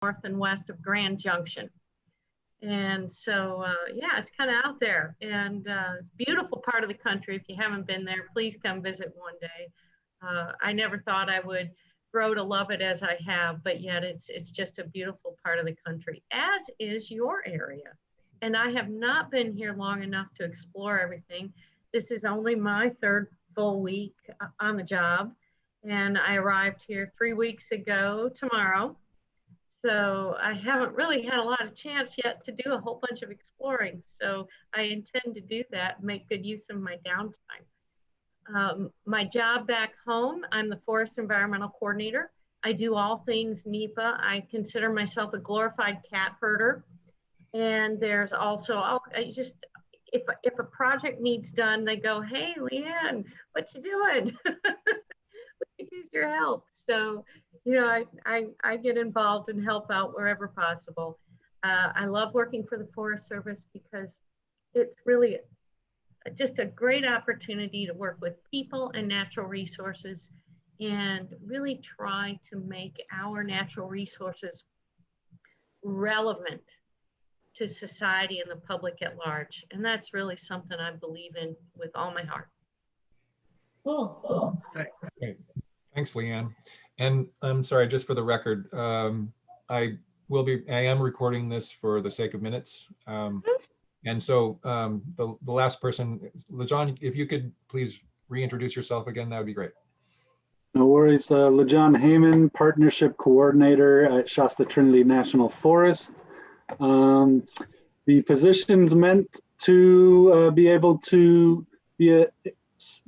north and west of Grand Junction. And so, yeah, it's kind of out there, and it's a beautiful part of the country. If you haven't been there, please come visit one day. I never thought I would grow to love it as I have, but yet it's just a beautiful part of the country, as is your area. And I have not been here long enough to explore everything. This is only my third full week on the job, and I arrived here 3 weeks ago tomorrow. So I haven't really had a lot of chance yet to do a whole bunch of exploring. So I intend to do that, make good use of my downtime. My job back home, I'm the Forest Environmental Coordinator. I do all things NEPA. I consider myself a glorified cat herder. And there's also, if a project needs done, they go, hey, Leanne, what you doing? We could use your help. So, you know, I get involved and help out wherever possible. I love working for the Forest Service because it's really just a great opportunity to work with people and natural resources and really try to make our natural resources relevant to society and the public at large. And that's really something I believe in with all my heart. Cool. Okay. Thanks, Leanne. And I'm sorry, just for the record, I am recording this for the sake of minutes. And so the last person, LaJohn, if you could please reintroduce yourself again, that would be great. No worries. LaJohn Heyman, Partnership Coordinator at Shasta Trinity National Forest. The position's meant to be able to be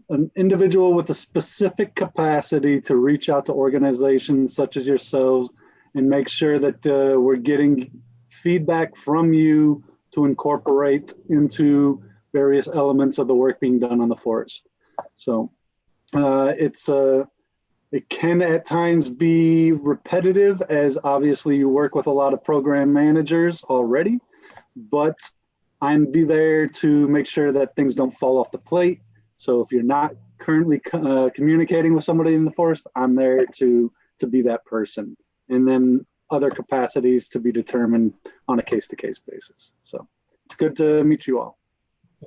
an individual with a specific capacity to reach out to organizations such as yourselves and make sure that we're getting feedback from you to incorporate into various elements of the work being done on the forest. So it can at times be repetitive, as obviously you work with a lot of program managers already, but I'm be there to make sure that things don't fall off the plate. So if you're not currently communicating with somebody in the forest, I'm there to be that person. And then other capacities to be determined on a case-to-case basis. So it's good to meet you all.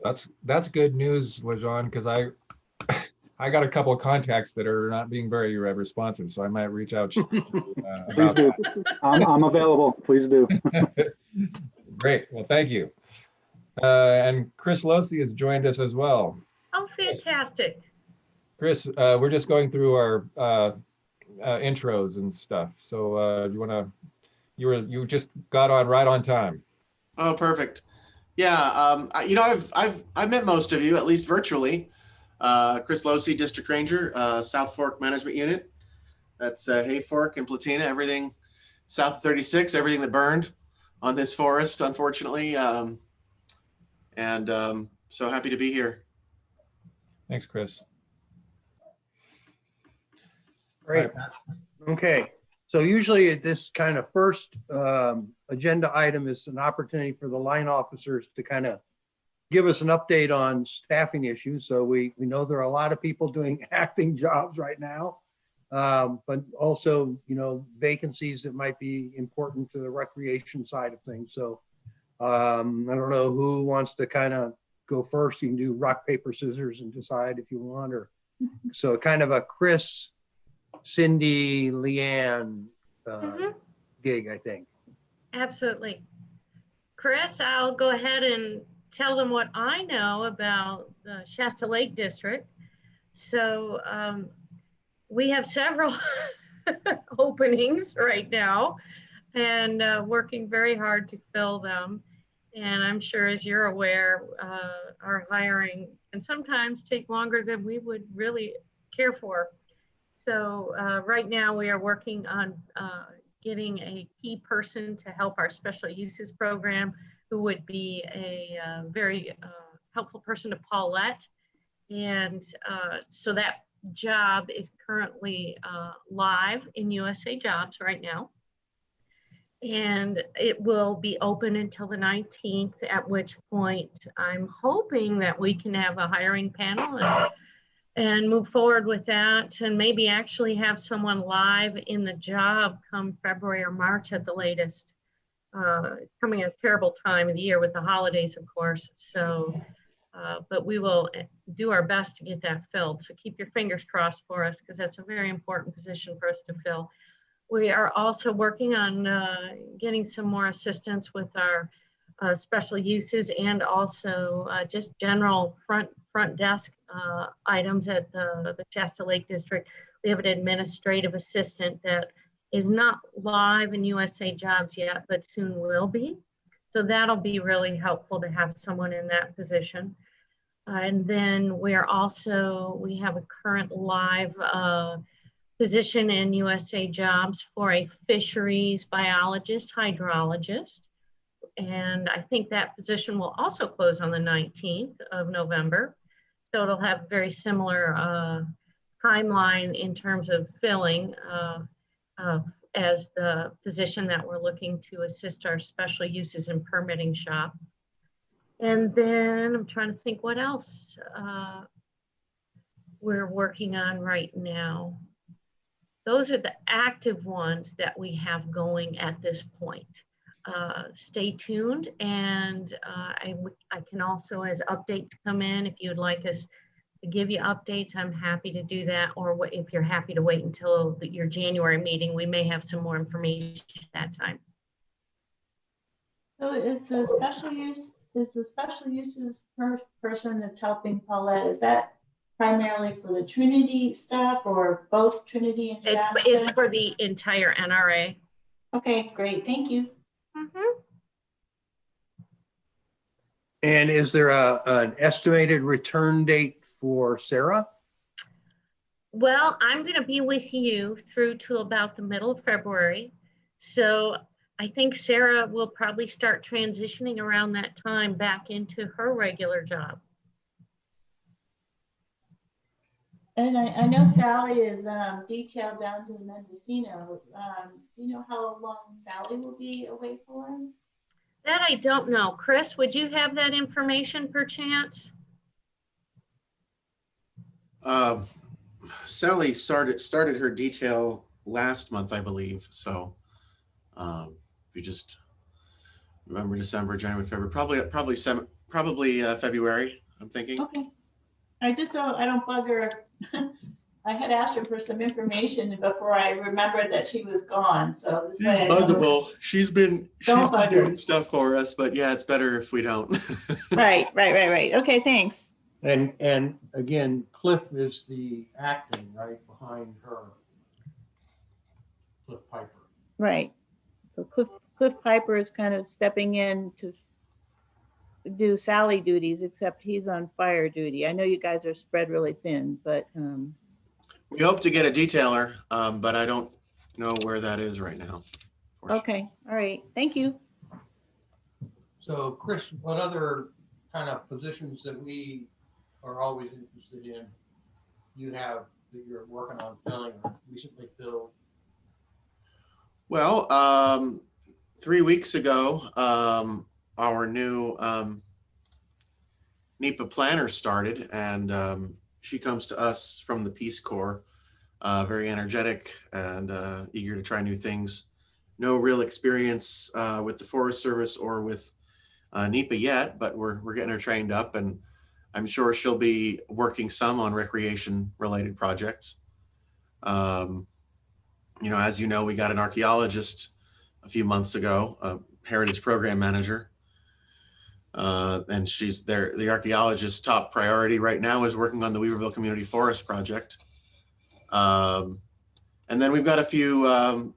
That's good news, LaJohn, because I got a couple of contacts that are not being very responsive, so I might reach out. Please do. I'm available. Please do. Great. Well, thank you. And Chris Losey has joined us as well. Oh, fantastic. Chris, we're just going through our intros and stuff. So you just got on right on time. Oh, perfect. Yeah, you know, I've met most of you, at least virtually. Chris Losey, District Ranger, South Fork Management Unit. That's Hay Fork and Platina, everything south of 36, everything that burned on this forest, unfortunately. So happy to be here. Thanks, Chris. Great. Okay. So usually this kind of first agenda item is an opportunity for the line officers to kind of give us an update on staffing issues. So we know there are a lot of people doing acting jobs right now, but also, you know, vacancies that might be important to the recreation side of things. So I don't know who wants to kind of go first. You can do rock, paper, scissors and decide if you want, or so kind of a Chris, Cindy, Leanne gig, I think. Absolutely. Chris, I'll go ahead and tell them what I know about the Shasta Lake District. So we have several openings right now and working very hard to fill them. And I'm sure, as you're aware, our hiring can sometimes take longer than we would really care for. So right now we are working on getting a key person to help our special uses program, who would be a very helpful person to Paulette. And so that job is currently live in USA Jobs right now. And it will be open until the 19th, at which point I'm hoping that we can have a hiring panel and and move forward with that, and maybe actually have someone live in the job come February or March at the latest. It's coming at a terrible time of the year with the holidays, of course. So, but we will do our best to get that filled. So keep your fingers crossed for us, because that's a very important position for us to fill. We are also working on getting some more assistance with our special uses, and also just general front desk items at the Shasta Lake District. We have an administrative assistant that is not live in USA Jobs yet, but soon will be. So that'll be really helpful to have someone in that position. And then we have a current live position in USA Jobs for a fisheries biologist, hydrologist. And I think that position will also close on the 19th of November. So it'll have a very similar timeline in terms of filling as the position that we're looking to assist our special uses and permitting shop. And then I'm trying to think what else we're working on right now. Those are the active ones that we have going at this point. Stay tuned, and I can also, as updates come in, if you'd like us to give you updates, I'm happy to do that. Or if you're happy to wait until your January meeting, we may have some more information at that time. So is the special uses person that's helping Paulette, is that primarily for the Trinity staff or both Trinity and Shasta? It's for the entire NRA. Okay, great. Thank you. Mm-hmm. And is there an estimated return date for Sarah? Well, I'm going to be with you through to about the middle of February. So I think Sarah will probably start transitioning around that time back into her regular job. And I know Sally is detailed down to Mendocino. Do you know how long Sally will be away for? That I don't know. Chris, would you have that information perchance? Sally started her detail last month, I believe. So if you just November, December, January, February, probably February, I'm thinking. Okay. I don't bug her. I had asked her for some information before I remembered that she was gone. So this way She's buggable. She's been doing stuff for us, but yeah, it's better if we don't. Right. Okay, thanks. And again, Cliff is the acting right behind her. Cliff Piper. Right. So Cliff Piper is kind of stepping in to do Sally duties, except he's on fire duty. I know you guys are spread really thin, but we hope to get a detailer, but I don't know where that is right now. Okay. All right. Thank you. So Chris, what other kind of positions that we are always interested in you have that you're working on filling or recently filled? Well, 3 weeks ago, our new NEPA planner started, and she comes to us from the Peace Corps, very energetic and eager to try new things. No real experience with the Forest Service or with NEPA yet, but we're getting her trained up, and I'm sure she'll be working some on recreation related projects. As you know, we got an archaeologist a few months ago, a heritage program manager. And she's there. The archaeologist's top priority right now is working on the Weaverville Community Forest Project. And then we've got a few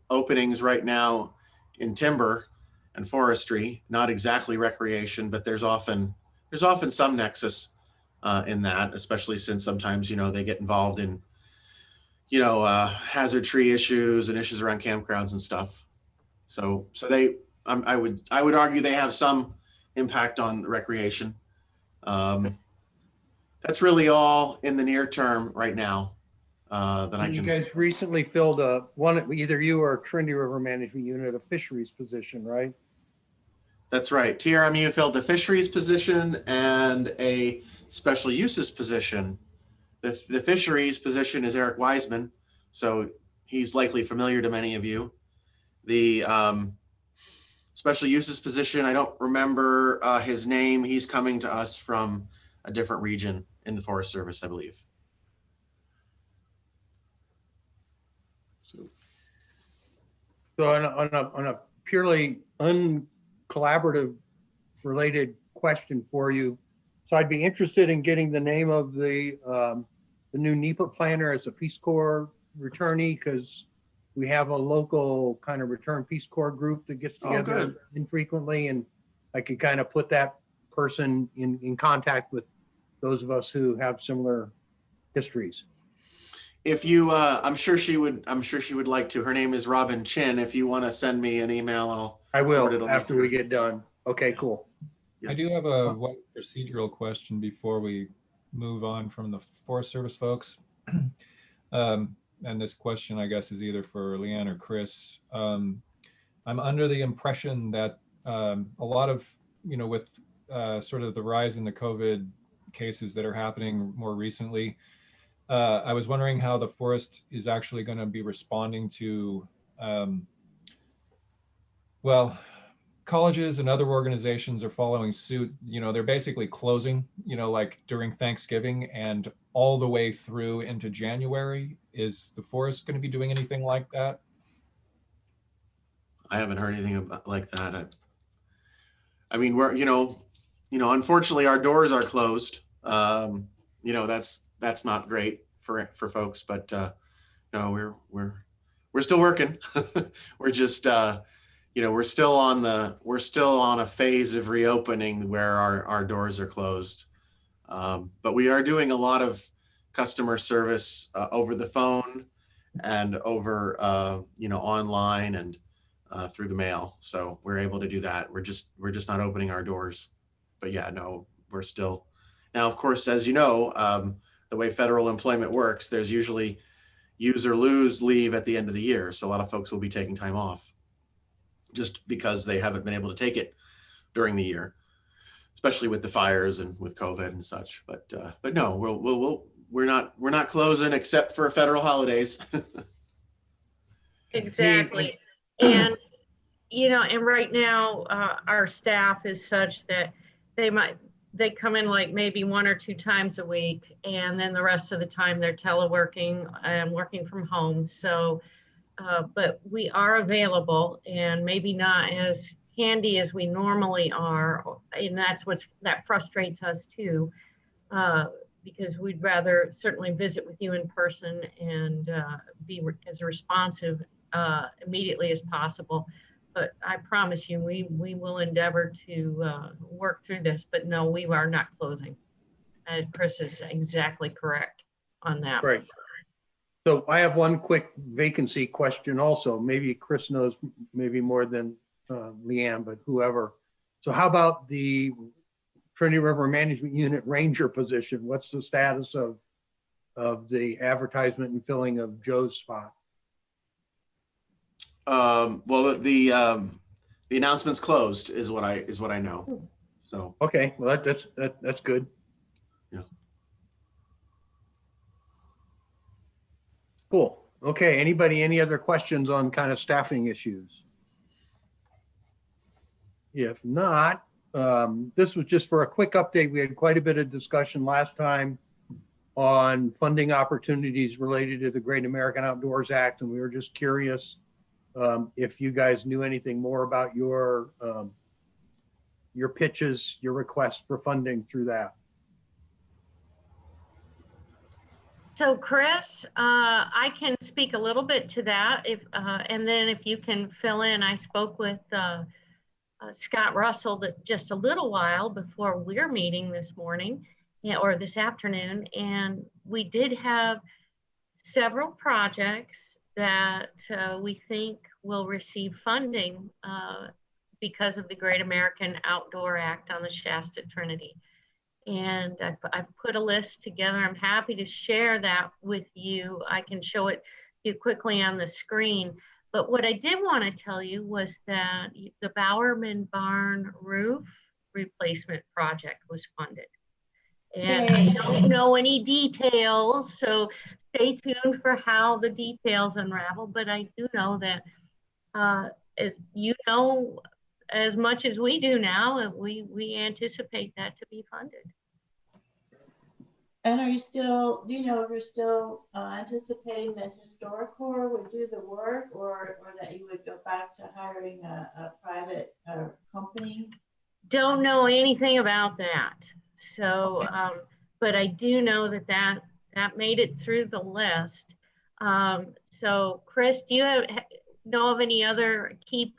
openings right now in timber and forestry, not exactly recreation, but there's often some nexus in that, especially since sometimes, they get involved in, hazard tree issues and issues around campgrounds and stuff. So I would argue they have some impact on recreation. That's really all in the near term right now. You guys recently filled either you or Trinity River Management Unit, a fisheries position, right? That's right. TRMU filled a fisheries position and a special uses position. The fisheries position is Eric Wiseman, so he's likely familiar to many of you. The special uses position, I don't remember his name. He's coming to us from a different region in the Forest Service, I believe. So on a purely uncollaborative related question for you. So I'd be interested in getting the name of the new NEPA planner as a Peace Corps returnee, because we have a local kind of return Peace Corps group that gets together infrequently, and I could kind of put that person in contact with those of us who have similar histories. If you, I'm sure she would like to. Her name is Robin Chin. If you want to send me an email, I will after we get done. Okay, cool. I do have one procedural question before we move on from the Forest Service folks. And this question, I guess, is either for Leanne or Chris. I'm under the impression that a lot of, with sort of the rise in the COVID cases that are happening more recently, I was wondering how the forest is actually going to be responding to, well, colleges and other organizations are following suit. They're basically closing, like during Thanksgiving and all the way through into January. Is the forest going to be doing anything like that? I haven't heard anything about like that. I mean, we're, unfortunately our doors are closed. That's not great for folks, but no, we're still working. We're just, we're still on a phase of reopening where our doors are closed. But we are doing a lot of customer service over the phone and over, online and through the mail. So we're able to do that. We're just not opening our doors. But yeah, no, we're still. Now, of course, as you know, the way federal employment works, there's usually use or lose leave at the end of the year. So a lot of folks will be taking time off just because they haven't been able to take it during the year, especially with the fires and with COVID and such. But no, we're not closing except for federal holidays. Exactly. And, and right now our staff is such that they come in like maybe 1 or 2 times a week, and then the rest of the time they're teleworking and working from home. So, but we are available, and maybe not as handy as we normally are. And that frustrates us too, because we'd rather certainly visit with you in person and be as responsive immediately as possible. But I promise you, we will endeavor to work through this. But no, we are not closing. And Chris is exactly correct on that. Right. So I have one quick vacancy question also. Maybe Chris knows maybe more than Leanne, but whoever. So how about the Trinity River Management Unit Ranger position? What's the status of the advertisement and filling of Joe's spot? Well, the announcement's closed is what I know. So okay, well that's good. Yeah. Cool. Okay. Any other questions on kind of staffing issues? If not, this was just for a quick update. We had quite a bit of discussion last time on funding opportunities related to the Great American Outdoors Act, and we were just curious if you guys knew anything more about your pitches, your requests for funding through that. So Chris, I can speak a little bit to that, and then if you can fill in. I spoke with Scott Russell just a little while before we're meeting this morning or this afternoon, and we did have several projects that we think will receive funding because of the Great American Outdoor Act on the Shasta Trinity. And I've put a list together. I'm happy to share that with you. I can show it you quickly on the screen. But what I did want to tell you was that the Bowerman Barn roof replacement project was funded. And I don't know any details, so stay tuned for how the details unravel. But I do know that, as you know, as much as we do now, we anticipate that to be funded. And are you still, do you know if you're still anticipating that Historic Corps would do the work, or that you would go back to hiring a private company? Don't know anything about that. So, but I do know that made it through the list. So Chris, do you know of any other key,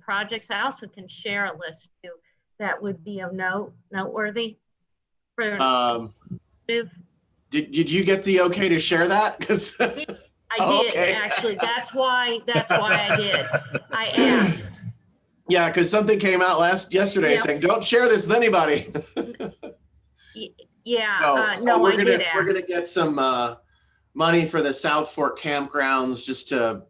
projects? I also can share a list too that would be of noteworthy for Did you get the okay to share that? Because I did okay. Actually. That's why I did. I asked. Yeah, because something came out yesterday saying don't share this with anybody. Yeah. So we're gonna get some money for the South Fork campgrounds just to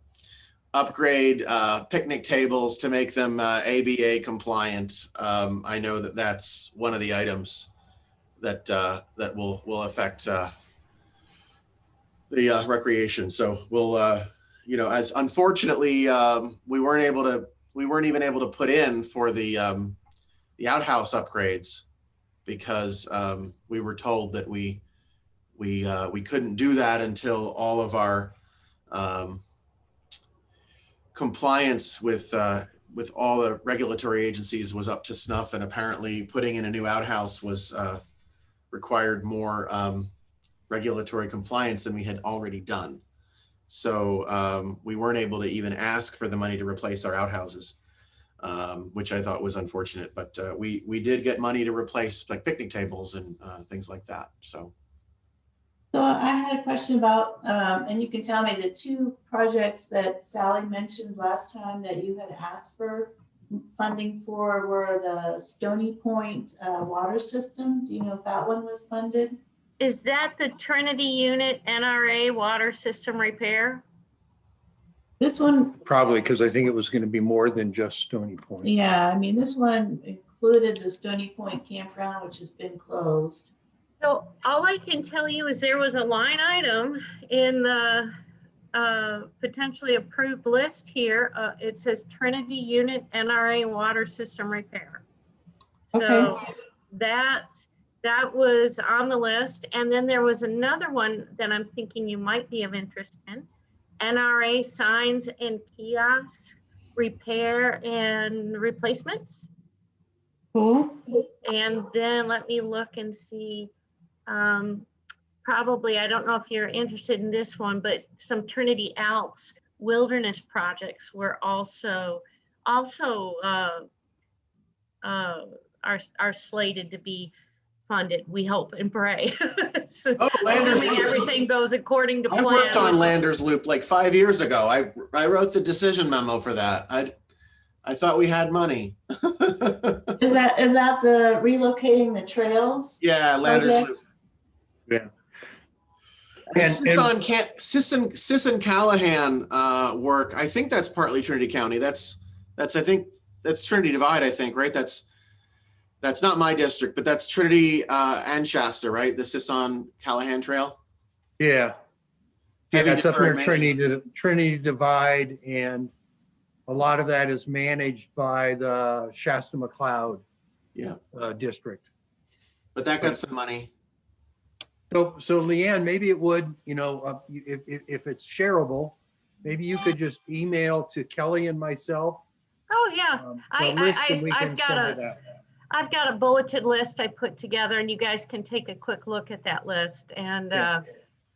upgrade picnic tables to make them ABA compliant. I know that's one of the items that will affect the recreation. So we'll as unfortunately we weren't even able to put in for the outhouse upgrades because we were told that we couldn't do that until all of our compliance with all the regulatory agencies was up to snuff, and apparently putting in a new outhouse was required more regulatory compliance than we had already done. So we weren't able to even ask for the money to replace our outhouses, which I thought was unfortunate. But we did get money to replace like picnic tables and things like that. So I had a question about, and you can tell me, the two projects that Sally mentioned last time that you had asked for funding for were the Stony Point water system. Do you know if that one was funded? Is that the Trinity Unit NRA water system repair? This one, Probably, because I think it was going to be more than just Stony Point. yeah, this one included the Stony Point campground, which has been closed. So all I can tell you is there was a line item in the potentially approved list here. It says Trinity Unit NRA water system repair. So Okay. that was on the list. And then there was another one that I'm thinking you might be of interest in. NRA signs and kiosks repair and replacements. Cool. And then let me look and see. Probably, I don't know if you're interested in this one, but some Trinity Alps wilderness projects were also are slated to be funded. We hope and pray. So, assuming everything goes according to plan. I worked on Landers Loop like 5 years ago. I wrote the decision memo for that. I thought we had money. Is that the relocating the trails? Yeah, Landers Loop. Yeah. Sisson Callahan work. I think that's partly Trinity County. I think that's Trinity Divide. I think, right? That's not my district, but that's Trinity and Shasta, right? The Sisson Callahan Trail. Yeah. Heavy That's up near deferred Trinity Divide, and a lot of that is managed by the Shasta McLeod district. But that got some money. So Leanne, maybe it would, if it's shareable, maybe you could just email to Kelly and myself. Oh yeah, I've got a bulleted list I put together, and you guys can take a quick look at that list, and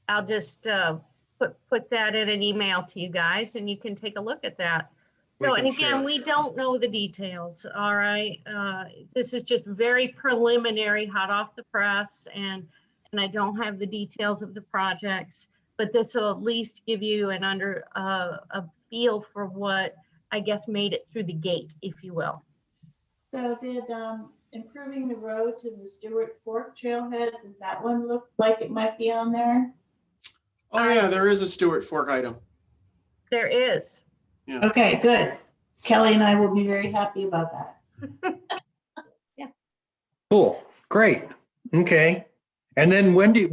I'll just put that in an email to you guys, and you can take a look at that. So, and again, we don't know the details. All right, this is just very preliminary, hot off the press, and I don't have the details of the projects, but this will at least give you a feel for what I guess made it through the gate, if you will. So did improving the road to the Stewart Fork trailhead, does that one look like it might be on there? Oh yeah, there is a Stewart Fork item. There is. Yeah. Okay, good. Kelly and I will be very happy about that. Cool, great. Okay. And then when do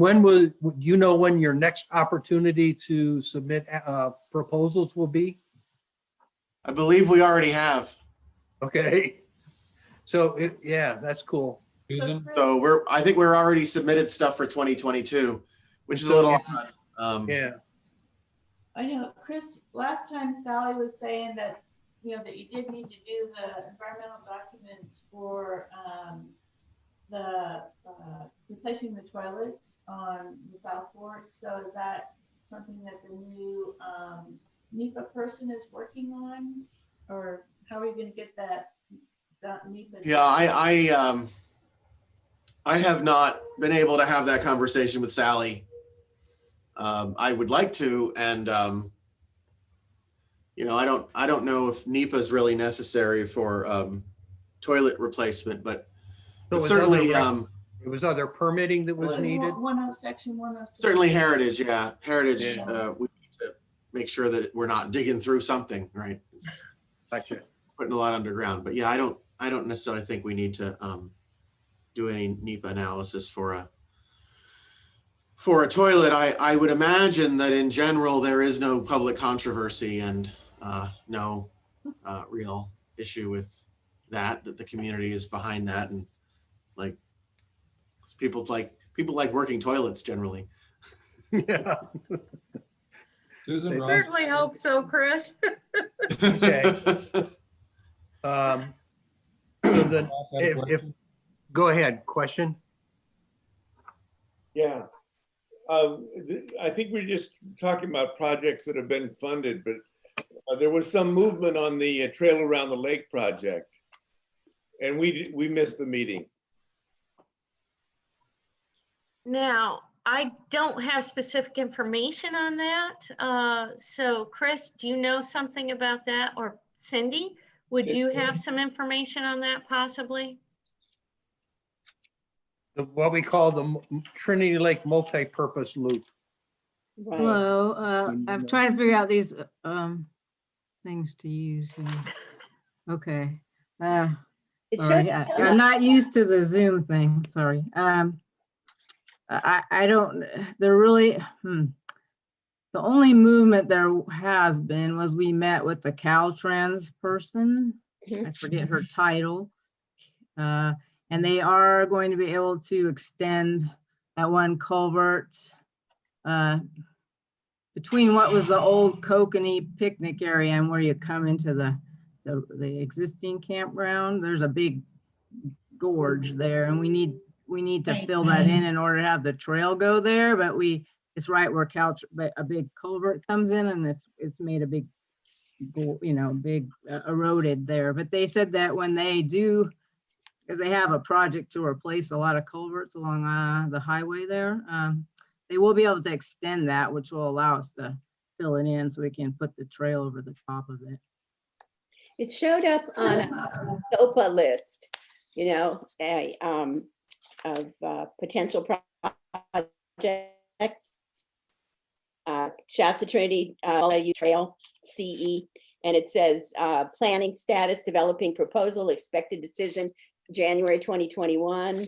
you know when your next opportunity to submit proposals will be? I believe we already have. Okay. So yeah, that's cool. Susan? So I think we're already submitted stuff for 2022, which is a So, little yeah. odd. Yeah. I know, Chris, last time Sally was saying that, that you did need to do the environmental documents for the replacing the toilets on the South Fork. So is that something that the new NEPA person is working on? Or how are you going to get that NEPA? Yeah, I have not been able to have that conversation with Sally. I would like to, and I don't know if NEPA is really necessary for toilet replacement, but certainly it was other permitting that was needed. Section 106. Certainly heritage, yeah, heritage. Yeah. We need to make sure that we're not digging through something, right? Gotcha. Putting a lot underground, but yeah, I don't necessarily think we need to do any NEPA analysis for a toilet. I would imagine that in general there is no public controversy and no real issue with that the community is behind that, and like people like working toilets generally. Yeah. Susan? I Ron? Certainly hope so, Chris. Okay. So then, Ross had a question? go ahead, question. Yeah. I think we're just talking about projects that have been funded, but there was some movement on the Trail Around the Lake project, and we missed the meeting. Now, I don't have specific information on that. So Chris, do you know something about that? Or Cindy, would you have some information on that possibly? What we call the Trinity Lake multi-purpose loop. Right. Hello, I'm trying to figure out these things to use here. Okay. Sorry, I'm not used to the Zoom thing, sorry. I don't, they're really, the only movement there has been was we met with the Caltrans person. I forget her title. And they are going to be able to extend that one culvert between what was the old Kokanee picnic area and where you come into the existing campground. There's a big gorge there, and we need to fill that in order to have the trail go there. But it's right where a big culvert comes in, and it's made a big, eroded there. But they said that when they do, because they have a project to replace a lot of culverts along the highway there, they will be able to extend that, which will allow us to fill it in so we can put the trail over the top of it. It showed up on a SOPA list, of potential projects. Shasta Trinity Trail CE, and it says planning status, developing proposal, expected decision January 2021.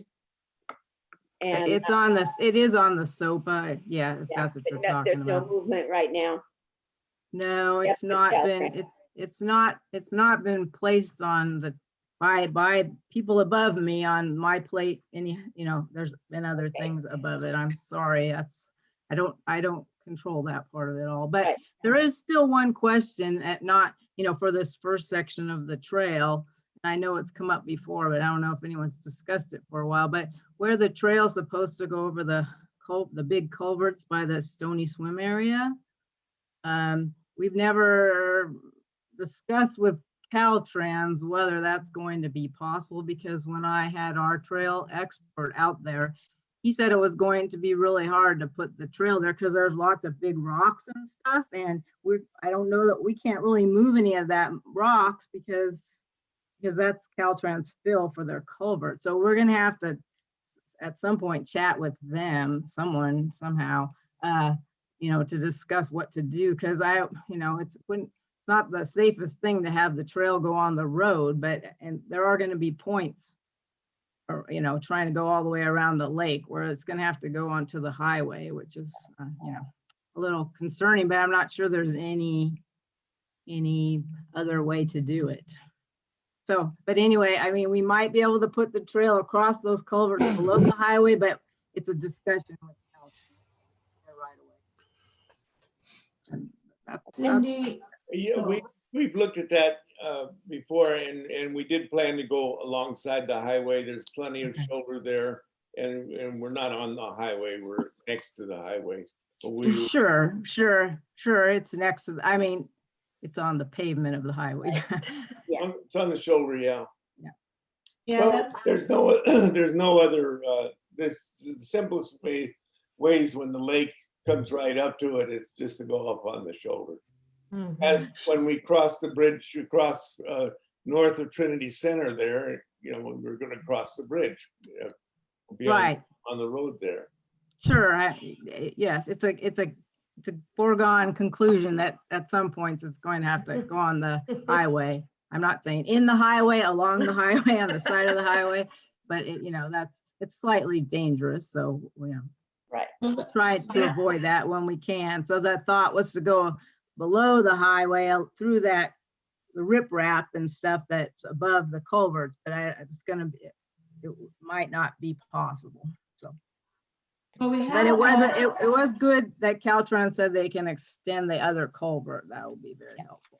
And it's on this. It is on the SOPA. Yeah, if that's what you're talking about. There's no movement right now. No, it's not been. It's not been placed on by people above me on my plate. There's been other things above it. I'm sorry. I don't control that part of it all. But there is still one question for this first section of the trail. I know it's come up before, but I don't know if anyone's discussed it for a while, but where the trail's supposed to go over the big culverts by the Stony Swim area. We've never discussed with Caltrans whether that's going to be possible, because when I had our trail expert out there, he said it was going to be really hard to put the trail there because there's lots of big rocks and stuff. And I don't know that we can't really move any of that rocks because that's Caltrans fill for their culvert. So we're gonna have to, at some point, chat with them, somehow, to discuss what to do. Because it's not the safest thing to have the trail go on the road, and there are gonna be points or, you know, trying to go all the way around the lake, where it's gonna have to go onto the highway, which is, you know, a little concerning, but I'm not sure there's any other way to do it. So, but anyway, I mean, we might be able to put the trail across those culverts below the highway, but it's a discussion with council right away. And that's- Cindy, Yeah, we've looked at that before, and we did plan to go alongside the highway. There's plenty of Okay. shoulder there, and we're not on the highway, we're next to the highway. But we, Sure. It's next to, I mean, it's on the pavement of the highway. it's on the shoulder, yeah. yeah, So that's, there's no other, this the simplest ways when the lake comes right up to it, it's just to go up on the shoulder. Mhm. As when we cross the bridge across north of Trinity Center there, you know, when we're gonna cross the bridge. Be Right. on the road there. Sure, yes, it's a foregone conclusion that at some points it's going to have to go on the highway. I'm not saying in the highway, along the highway, on the side of the highway, but it, you know, it's slightly dangerous, so, you know, Right. try to avoid that when we can. So the thought was to go below the highway through the riprap and stuff that's above the culverts, but it might not be possible, so. but we But have. it was good that Caltrans said they can extend the other culvert. That would be very helpful.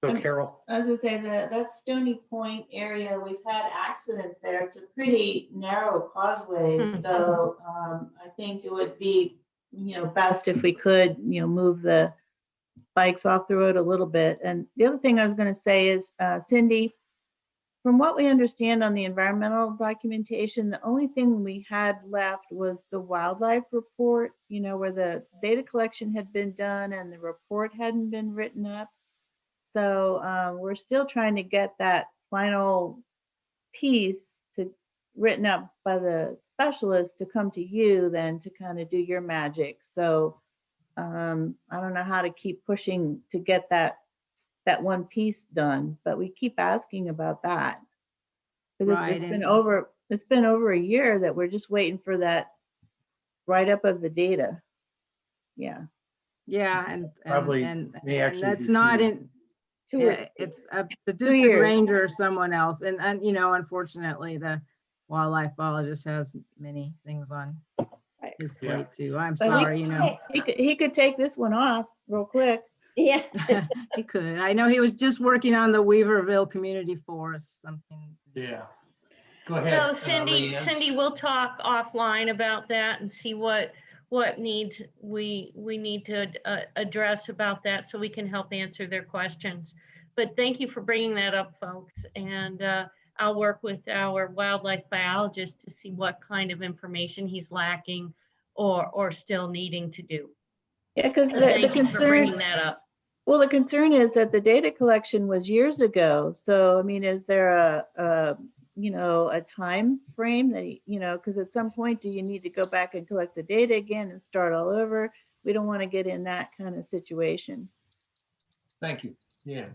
So Carol, As I say, that Stony Point area, we've had accidents there. It's a pretty narrow causeway. Mhm. So I think it would be, you know, best if we could, you know, move the bikes off the road a little bit. And the other thing I was going to say is, Cindy, from what we understand on the environmental documentation, the only thing we had left was the wildlife report, you know, where the data collection had been done and the report hadn't been written up. So we're still trying to get that final piece written up by the specialist to come to you then to kind of do your magic. So I don't know how to keep pushing to get that one piece done, but we keep asking about that. Because Right, it's been over a year that we're just waiting for that write-up of the data. Yeah. Yeah, and Probably and may actually that's be not two. in, Two or yeah, it's the 2 district years. ranger or someone else. And, you know, unfortunately, the wildlife biologist has many things on Right. his Yeah. plate too. I'm But sorry, you know. He could take this one off real quick. Yeah. He could. I know he was just working on the Weaverville Community Forest, something. yeah. Go So ahead. Cindy, Leanne. we'll talk offline about that and see what needs we need to address about that so we can help answer their questions. But thank you for bringing that up, folks. And I'll work with our wildlife biologist to see what kind of information he's lacking or still needing to do. Yeah, because So the thank you for concern, bringing that up. well, the concern is that the data collection was years ago. So, I mean, is there a you know, a time frame that, you know, because at some point, do you need to go back and collect the data again and start all over? We don't want to get in that kind of situation. Thank you. Yeah.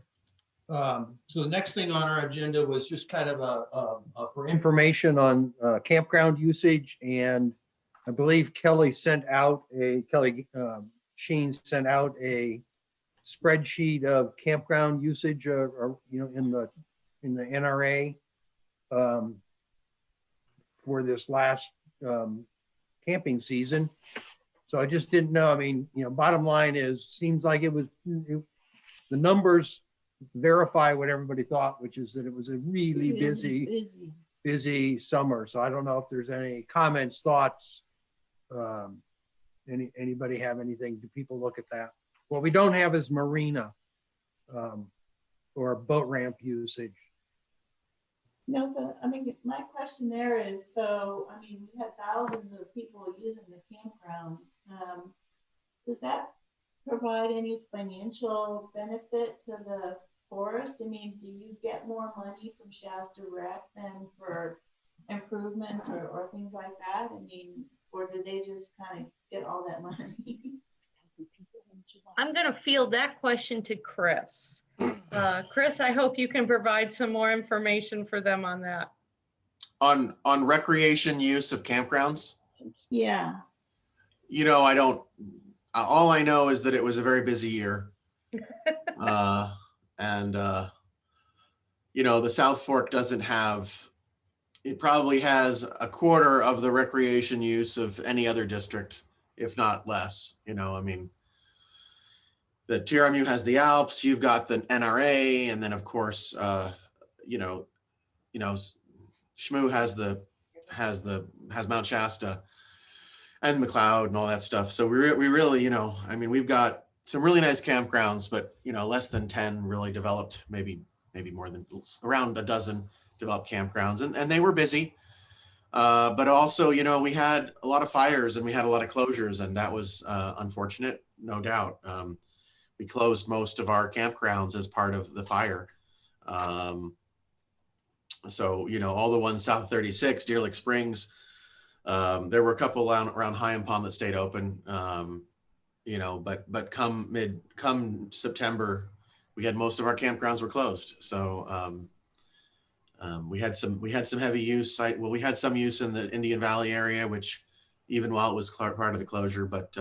So the next thing on our agenda was just kind of for information on campground usage. And I believe Kelly Sheen sent out a spreadsheet of campground usage or you know, in the NRA for this last camping season. So I just didn't know. I mean, you know, bottom line is, seems like the numbers verify what everybody thought, which is that it was a really busy summer. So I don't know if there's any comments, thoughts. Anybody have anything? Do people look at that? What we don't have is marina or boat ramp usage. No, so I mean, my question there is, so I mean, we had thousands of people using the campgrounds. Does that provide any financial benefit to the forest? I mean, do you get more money from Shasta Rec than for improvements or things like that? I mean, or did they just kind of get all that money? I'm going to field that question to Chris. Chris, I hope you can provide some more information for them on that. On recreation use of campgrounds, Yeah. you know, I don't, all I know is that it was a very busy year. And you know, the South Fork doesn't have, it probably has a quarter of the recreation use of any other district, if not less. You know, I mean, the TRMU has the Alps, you've got the NRA, and then of course, you know, SHMU has Mount Shasta and McLeod and all that stuff. So we really, you know, I mean, we've got some really nice campgrounds, but you know, less than 10 really developed, maybe more than, around a dozen developed campgrounds, and they were busy. But also, you know, we had a lot of fires and we had a lot of closures, and that was unfortunate, no doubt. We closed most of our campgrounds as part of the fire. So, you know, all the ones south of 36, Deer Lake Springs, there were a couple around High and Palm that stayed open, you know, but come September, we had most of our campgrounds were closed. So we had some heavy use. Well, we had some use in the Indian Valley area, which even while it was part of the closure, but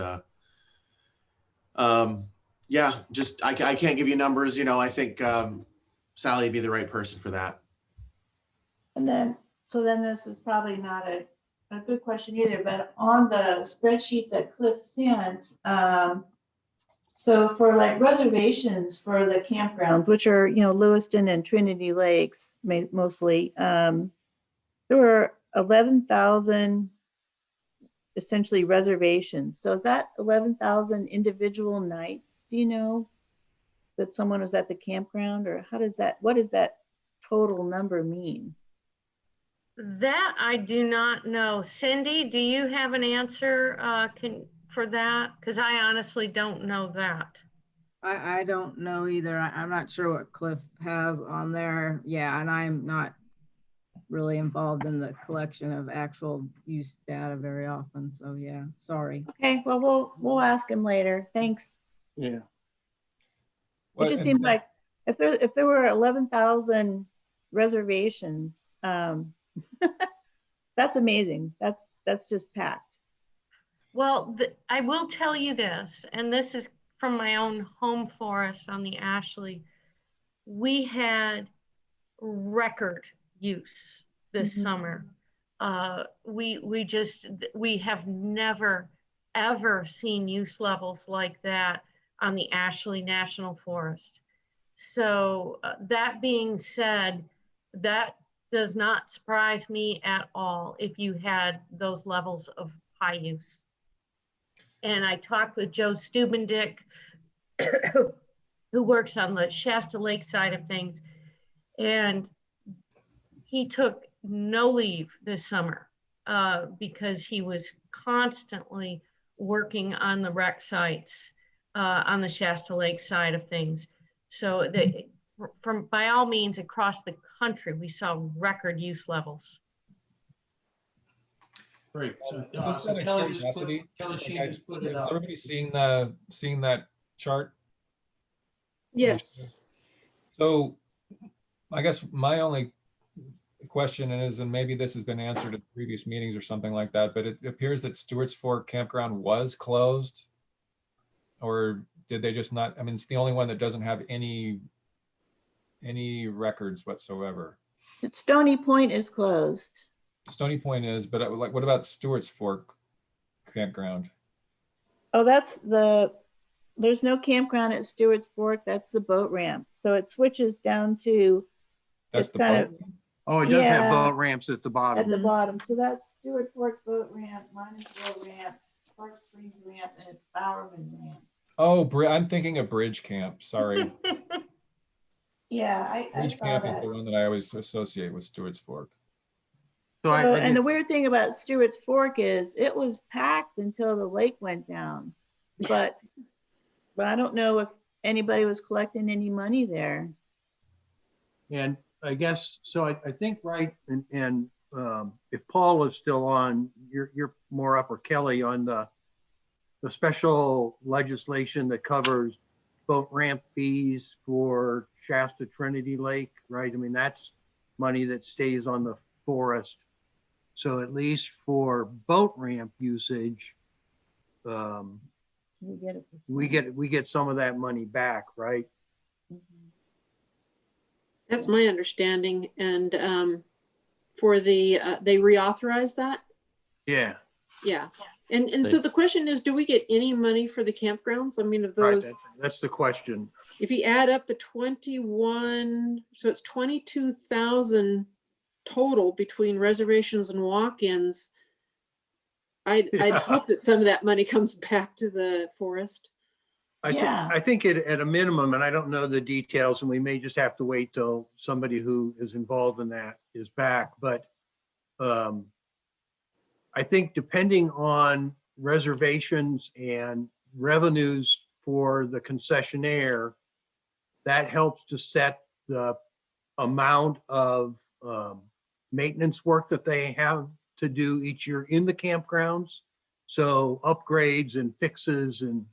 yeah, just I can't give you numbers. You know, I think Sally would be the right person for that. And then, so then this is probably not a good question either, but on the spreadsheet that Cliff sent, so for like reservations for the campgrounds, which are, you know, Lewiston and Trinity Lakes mostly, there were 11,000 essentially reservations. So is that 11,000 individual nights? Do you know that someone was at the campground, or what does that total number mean? That I do not know. Cindy, do you have an answer for that? Because I honestly don't know that. I don't know either. I'm not sure what Cliff has on there. Yeah, and I'm not really involved in the collection of actual use data very often. So yeah, sorry. Okay, well, we'll ask him later. Thanks. Yeah. It just seems like if there were 11,000 reservations, that's amazing. That's just packed. Well, I will tell you this, and this is from my own home forest on the Ashley. We had record use this summer. We have never ever seen use levels like that on the Ashley National Forest. So that being said, that does not surprise me at all if you had those levels of high use. And I talked with Joe Stubendick, who works on the Shasta Lake side of things, and he took no leave this summer because he was constantly working on the rec sites on the Shasta Lake side of things. So by all means, across the country, we saw record use levels. Great. Just out of curiosity, has everybody seen that chart? Yes. So I guess my only question is, and maybe this has been answered at previous meetings or something like that, but it appears that Stewart's Fork Campground was closed, or did they just not? I mean, it's the only one that doesn't have any records whatsoever. Stony Point is closed. Stony Point is, but like, what about Stewart's Fork Campground? Oh, there's no campground at Stewart's Fork. That's the boat ramp. So it switches down to That's the kind boat. Oh, it does have boat ramps at the bottom. at the bottom. So that's Stewart Fork boat ramp, Minersville ramp, Park Springs ramp, and it's Bowerman ramp. Oh, I'm thinking of Bridge Camp. Sorry. Yeah, I Bridge saw Camp is that. the one that I always associate with Stewart's Fork. So And the weird thing about Stewart's Fork is it was packed until the lake went down, but I don't know if anybody was collecting any money there. And I guess, so I think, right, and if Paul is still on, you're more up, or Kelly, on the special legislation that covers boat ramp fees for Shasta Trinity Lake, right? I mean, that's money that stays on the forest. So at least for boat ramp usage, we get some of that money back, right? That's my understanding. And for the, they reauthorize that? Yeah. Yeah. And so the question is, do we get any money for the campgrounds? I mean, of Right, those, that's the question. if you add up the 21, so it's 22,000 total between reservations and walk-ins. I'd hope that some of that money comes back to the forest. I think it at a minimum, and I don't know the details, and we may just have to wait till somebody who is involved in that is back, but I think depending on reservations and revenues for the concessionaire, that helps to set the amount of maintenance work that they have to do each year in the campgrounds. So upgrades and fixes and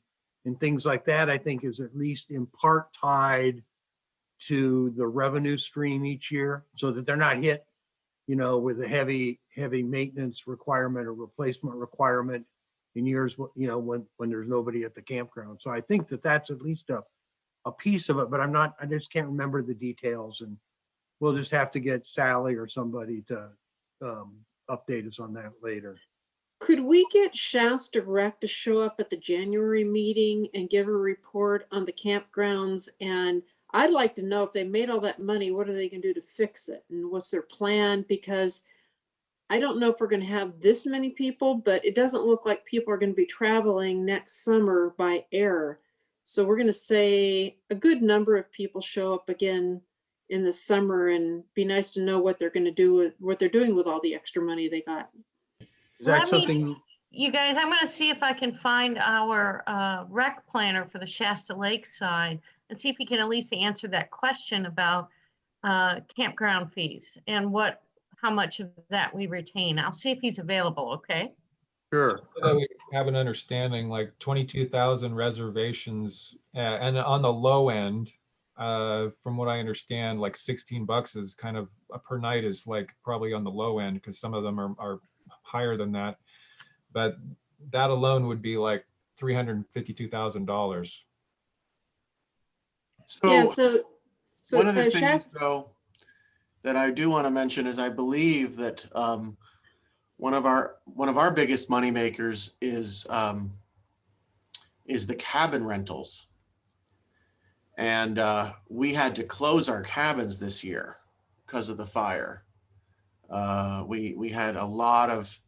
things like that, I think is at least in part tied to the revenue stream each year, so that they're not hit, with a heavy maintenance requirement or replacement requirement in years, when there's nobody at the campground. So I think that that's at least a piece of it, but I just can't remember the details, and we'll just have to get Sally or somebody to update us on that later. Could we get Shasta Rec to show up at the January meeting and give a report on the campgrounds? And I'd like to know if they made all that money, what are they going to do to fix it? And what's their plan? Because I don't know if we're going to have this many people, but it doesn't look like people are going to be traveling next summer by air. So we're going to say a good number of people show up again in the summer, and be nice to know what they're going to do with what they're doing with all the extra money they got. Is that something? You guys, I'm going to see if I can find our rec planner for the Shasta Lake side and see if he can at least answer that question about campground fees and how much of that we retain. I'll see if he's available. Okay. Sure. So that we have an understanding, like 22,000 reservations, and on the low end, from what I understand, like $16 is kind of per night is like probably on the low end, because some of them are higher than that. But that alone would be like $352,000. So, Yeah, so one of the things Shasta, though that I do want to mention is I believe that one of our biggest money makers is the cabin rentals. And we had to close our cabins this year because of the fire. We had a lot of,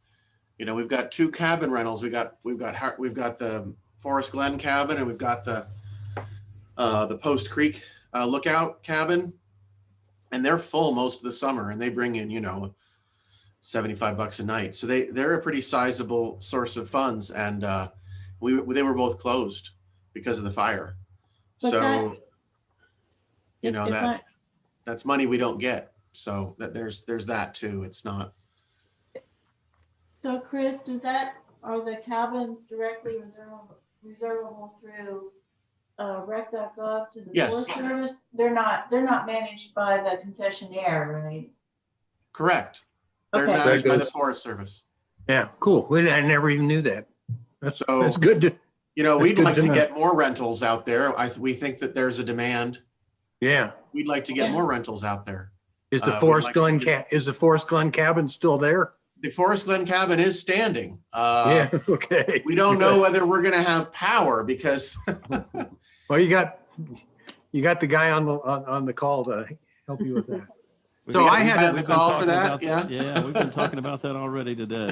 we've got 2 cabin rentals. We've got the Forest Glen cabin, and we've got the Post Creek Lookout cabin, and they're full most of the summer, and they bring in, $75 a night. So they're a pretty sizable source of funds, and they were both closed because of the fire. But So, that- that's money we don't get. So that there's that too. It's not. So Chris, are the cabins directly reservable through rec.gov to the Yes. Forest Service? They're not managed by the concessionaire, right? Correct. They're Okay. managed by the Forest Service. Yeah, cool. I never even knew that. That's So, good to, we'd good like to to know. get more rentals out there. We think that there's a demand. yeah. We'd like to get Yeah. more rentals out there. Is the we'd Forest like Glen to- is the Forest Glen cabin still there? The Forest Glen cabin is standing. Yeah, okay. We don't know whether we're going to have power because Well, you got the guy on the call to help you with that. We've So been- I we've had been the call for talking that, about yeah? Yeah, we've been talking about that already today.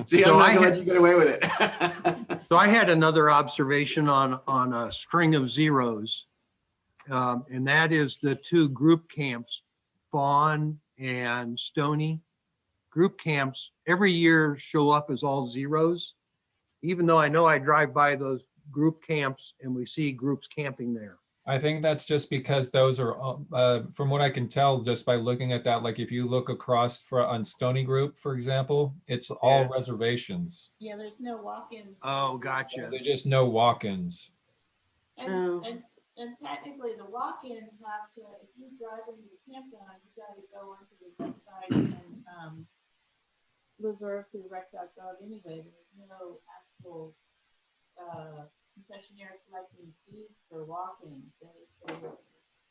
See, So I'm not I going to had- let you get away with it. So I had another observation on a string of zeros. And that is the 2 group camps, Fawn and Stony. Group camps every year show up as all zeros, even though I know I drive by those group camps and we see groups camping there. I think that's just because those are, from what I can tell, just by looking at that, like if you look across on Stony Group, for example, it's all Yeah. reservations. Yeah, there's no walk-ins. Oh, gotcha. There's just no walk-ins. Oh. And technically the walk-ins have to, if you drive into the campground, you gotta go onto the side reserved through rec.gov anyway. There's no actual concessionaire collecting fees for walk-ins.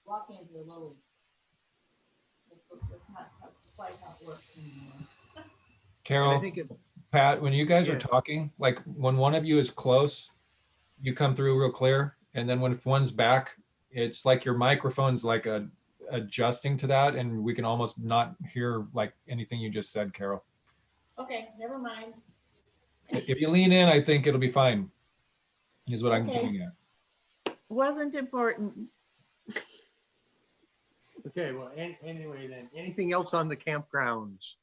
Walk-ins are low. That's not quite how it works anymore. And I Carol, think it, Pat, when you guys are Yeah. talking, like when one of you is close, you come through real clear. And then when if one's back, it's like your microphone's like adjusting to that, and we can almost not hear like anything you just said, Carol. Okay, never mind. If you lean in, I think it'll be fine, is what I'm Okay. getting at. Wasn't important. okay, well, anyway then, anything else on the campgrounds?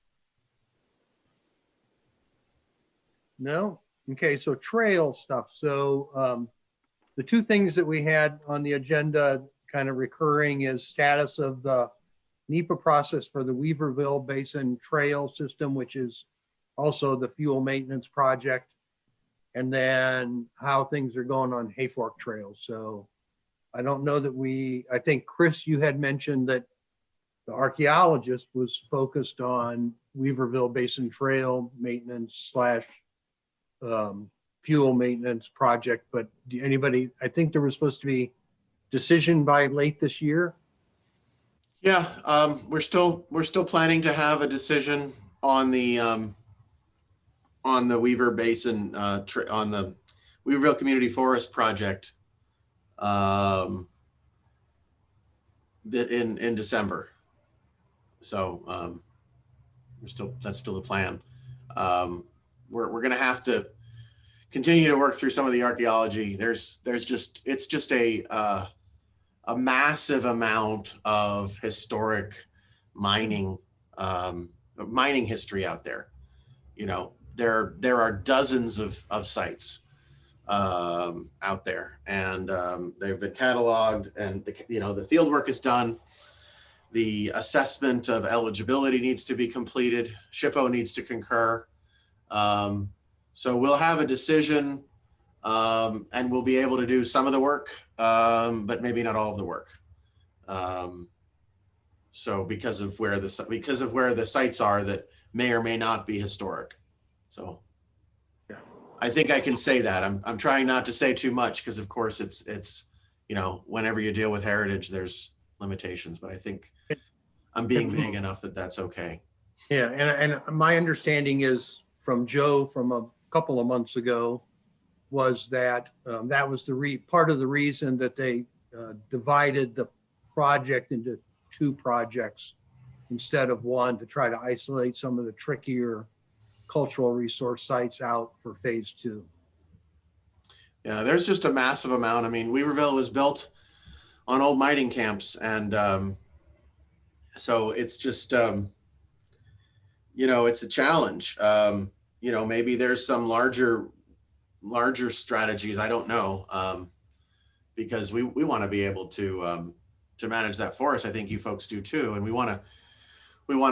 No? Okay, so trail stuff. So the two things that we had on the agenda kind of recurring is status of the NEPA process for the Weaverville Basin Trail System, which is also the fuel maintenance project. And then how things are going on Hayfork Trail. So I don't know that I think Chris, you had mentioned that the archaeologist was focused on Weaverville Basin Trail maintenance / fuel maintenance project, but anybody, I think there was supposed to be decision by late this year. Yeah, we're still planning to have a decision on the Weaver Basin on the Weaverville Community Forest project in December. So that's still the plan. We're going to have to continue to work through some of the archaeology. It's just a massive amount of historic mining history out there. You know, there are dozens of sites out there, and they've been cataloged, and the field work is done. The assessment of eligibility needs to be completed. SHPO needs to concur. So we'll have a decision, and we'll be able to do some of the work, but maybe not all of the work. So because of where the sites are that may or may not be historic. So yeah. I think I can say that. I'm trying not to say too much because of course it's whenever you deal with heritage, there's limitations, but I think I'm being vague enough that that's okay. Yeah, and my understanding is from Joe from a couple of months ago was that that was part of the reason that they divided the project into two projects instead of one, to try to isolate some of the trickier cultural resource sites out for phase 2. Yeah, there's just a massive amount. I mean, Weaverville was built on old mining camps, and so it's just it's a challenge. Maybe there's some larger strategies. I don't know, because we want to be able to manage that forest. I think you folks do too, and we want to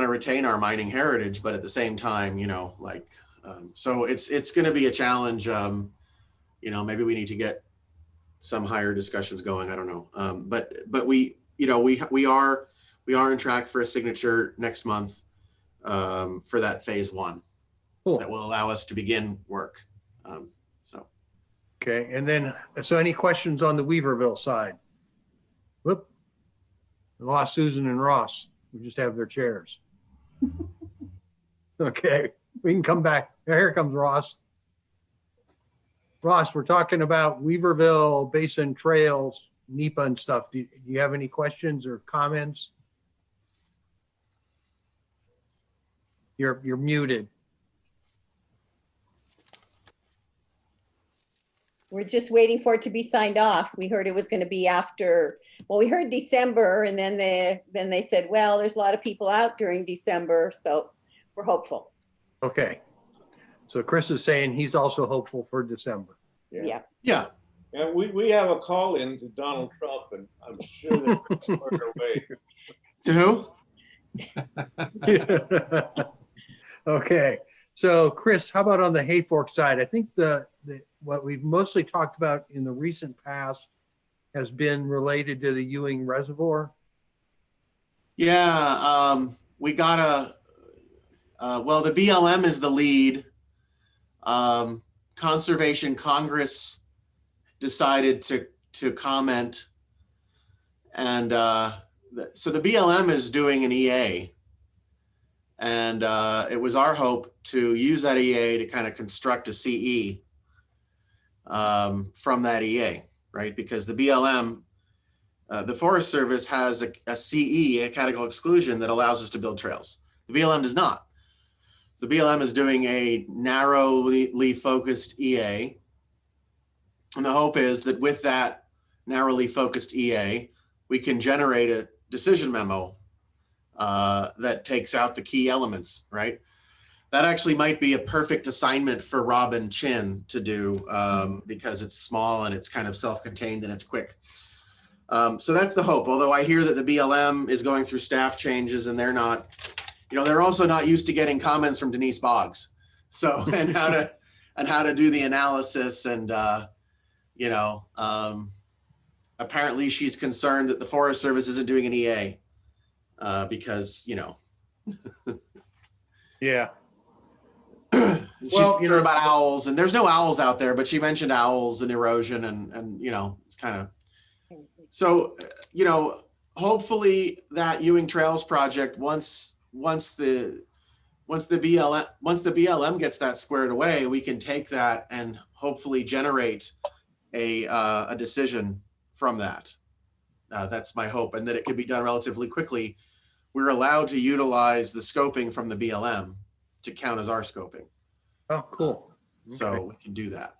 retain our mining heritage, but at the same time, so it's going to be a challenge. Maybe we need to get some higher discussions going. I don't know, but we are on track for a signature next month for that phase 1. Cool. That will allow us to begin work. Okay, and then, so any questions on the Weaverville side? Whoop. We lost Susan and Ross. We just have their chairs. Okay, we can come back. Here comes Ross. Ross, we're talking about Weaverville Basin Trails, NEPA and stuff. Do you have any questions or comments? You're muted. We're just waiting for it to be signed off. We heard it was going to be after, well, we heard December, and then they said, well, there's a lot of people out during December, so we're hopeful. Okay. So Chris is saying he's also hopeful for December. Yeah. Yeah. And we have a call in to Donald Trump, and I'm sure that we're on our way. To who? Okay. So Chris, how about on the Hayfork side? I think what we've mostly talked about in the recent past has been related to the Ewing Reservoir. Yeah, we got Well, the BLM is the lead. Conservation Congress decided to comment. And so the BLM is doing an EA. And it was our hope to use that EA to kind of construct a CE from that EA, right? Because the BLM, the Forest Service has a CE, a categorical exclusion, that allows us to build trails. The BLM does not. The BLM is doing a narrowly focused EA. And the hope is that with that narrowly focused EA, we can generate a decision memo that takes out the key elements, right? That actually might be a perfect assignment for Robin Chin to do because it's small and it's kind of self-contained and it's quick. So that's the hope. Although I hear that the BLM is going through staff changes and they're not, they're also not used to getting comments from Denise Boggs. So, and how to do the analysis and, apparently she's concerned that the Forest Service isn't doing an EA because, Yeah. she's concerned about owls, and there's no owls out there, but she mentioned owls and erosion and it's kind of, so, hopefully that Ewing Trails project, once the BLM gets that squared away, we can take that and hopefully generate a decision from that. That's my hope, and that it could be done relatively quickly. We're allowed to utilize the scoping from the BLM to count as our scoping. Oh, cool. So Okay. we can do that.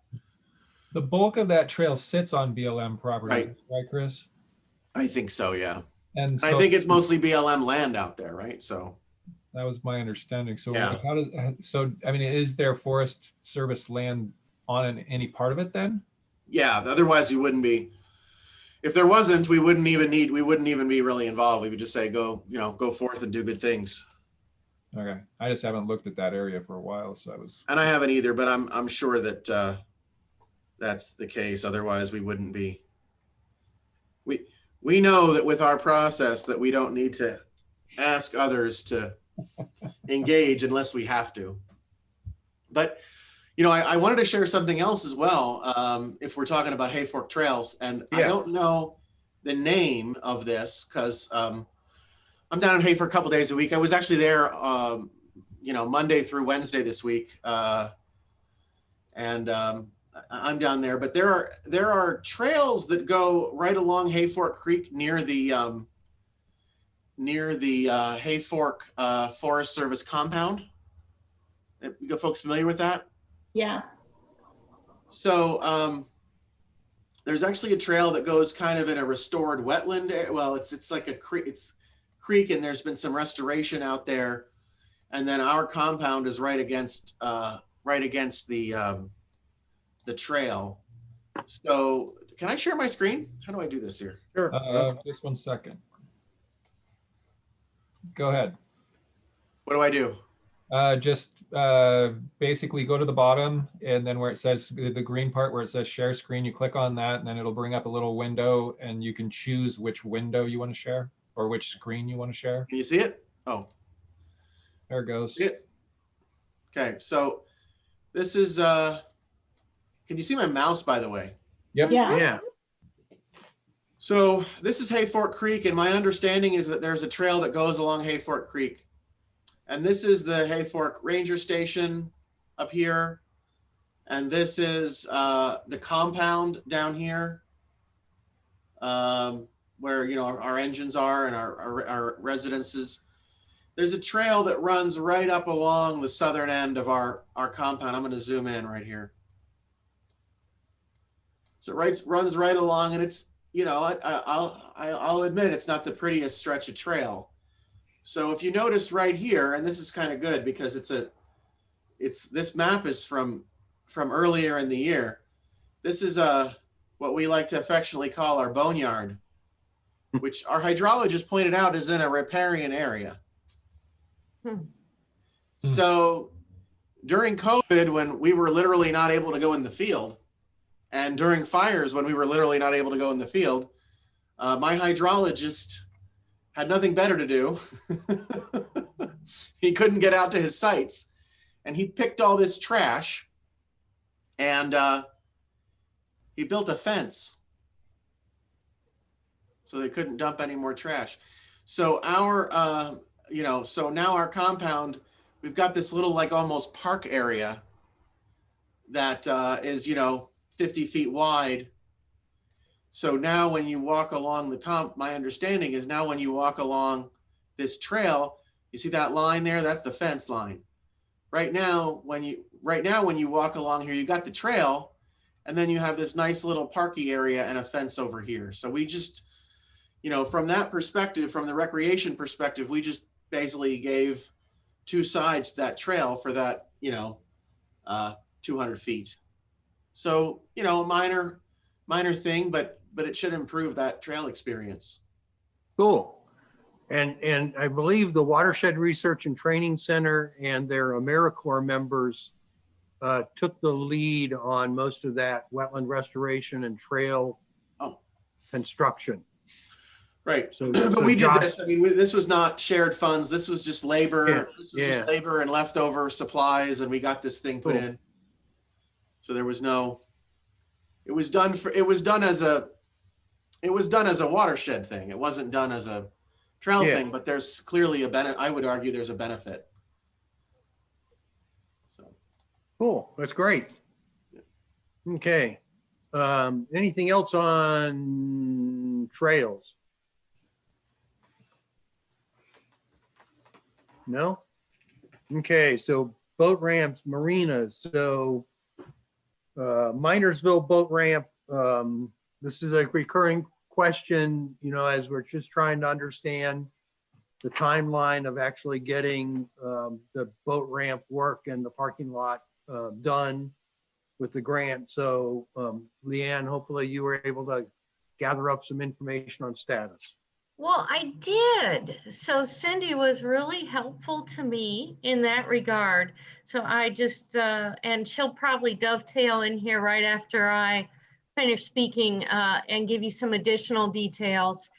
The bulk of that trail sits on BLM property, right, Chris? I think so, yeah. And so I think it's mostly BLM land out there, right? So that was my understanding. So Yeah. is there Forest Service land on any part of it then? yeah, otherwise you wouldn't be. If there wasn't, we wouldn't even be really involved. We would just say, go forth and do good things. Okay, I just haven't looked at that area for a while, so I was. And I haven't either, but I'm sure that that's the case. Otherwise, we wouldn't be. We know that with our process that we don't need to ask others to engage unless we have to. But I wanted to share something else as well. If we're talking about Hayfork Trails, and I don't know the name of this because I'm down in Hayfork a couple days a week. I was actually there, Monday through Wednesday this week, and I'm down there. But there are trails that go right along Hayfork Creek near the Hayfork Forest Service compound. You got folks familiar with that? Yeah. So there's actually a trail that goes kind of in a restored wetland. Well, it's like a creek. It's creek, and there's been some restoration out there. And then our compound is right against the trail. So can I share my screen? How do I do this here? Sure. Just 1 second. Go ahead. What do I do? Just basically go to the bottom, and then where it says the green part where it says share screen, you click on that, and then it'll bring up a little window, and you can choose which window you want to share or which screen you want to share. Can you see it? Oh, there it goes. see it? Okay, so this is, can you see my mouse, by the way? Yep. Yeah. Yeah. So this is Hayfork Creek, and my understanding is that there's a trail that goes along Hayfork Creek. And this is the Hayfork Ranger Station up here. And this is the compound down here where, our engines are and our residences. There's a trail that runs right up along the southern end of our compound. I'm going to zoom in right here. So it runs right along, and it's, I'll admit it's not the prettiest stretch of trail. So if you notice right here, and this is kind of good because this map is from earlier in the year. This is what we like to affectionately call our boneyard, which our hydrologist pointed out is in a riparian area. So during COVID, when we were literally not able to go in the field, and during fires when we were literally not able to go in the field, my hydrologist had nothing better to do he couldn't get out to his sites, and he picked all this trash, and he built a fence so they couldn't dump any more trash. So our, so now our compound, we've got this little like almost park area that is, 50 feet wide. So now when you walk along my understanding is now when you walk along this trail, you see that line there? That's the fence line. Right now, when you walk along here, you got the trail, and then you have this nice little parky area and a fence over here. So we just, from that perspective, from the recreation perspective, we just basically gave 2 sides to that trail for that, 200 feet. So, minor thing, but it should improve that trail experience. Cool. And I believe the Watershed Research and Training Center and their AmeriCorps members took the lead on most of that wetland restoration and trail construction. Right. So, but we did this. I mean, this was not shared funds. This was just labor. Yeah, This was just labor and leftover supplies, and we got this thing put in. So there was no. It was done as a watershed thing. It wasn't done as a trail thing. But there's clearly a benefit. I would argue there's a benefit. So. Cool. That's great. Okay. Anything else on trails? No? Okay, so boat ramps, marinas. So Minersville boat ramp, this is a recurring question, as we're just trying to understand the timeline of actually getting the boat ramp work and the parking lot done with the grant. So Leanne, hopefully you were able to gather up some information on status. Well, I did. So Cindy was really helpful to me in that regard. So I just, and she'll probably dovetail in here right after I finish speaking and give you some additional details.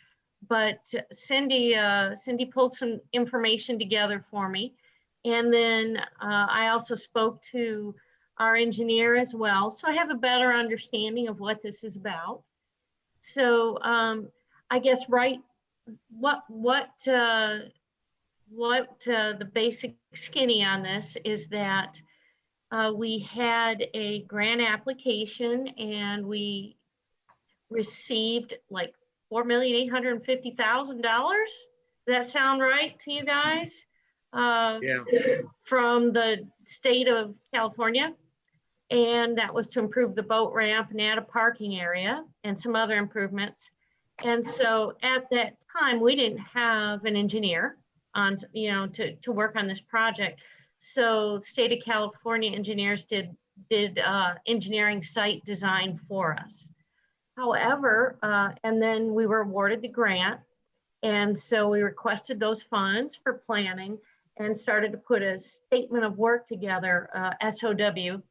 But Cindy pulled some information together for me. And then I also spoke to our engineer as well. So I have a better understanding of what this is about. So I guess what the basic skinny on this is that we had a grant application and we received like $4,850,000. Does that sound right to you guys? From the state of California. And that was to improve the boat ramp and add a parking area and some other improvements. And so at that time, we didn't have an engineer on, to work on this project. So the state of California engineers did engineering site design for us. However, and then we were awarded the grant. And so we requested those funds for planning and started to put a statement of work together, SOW,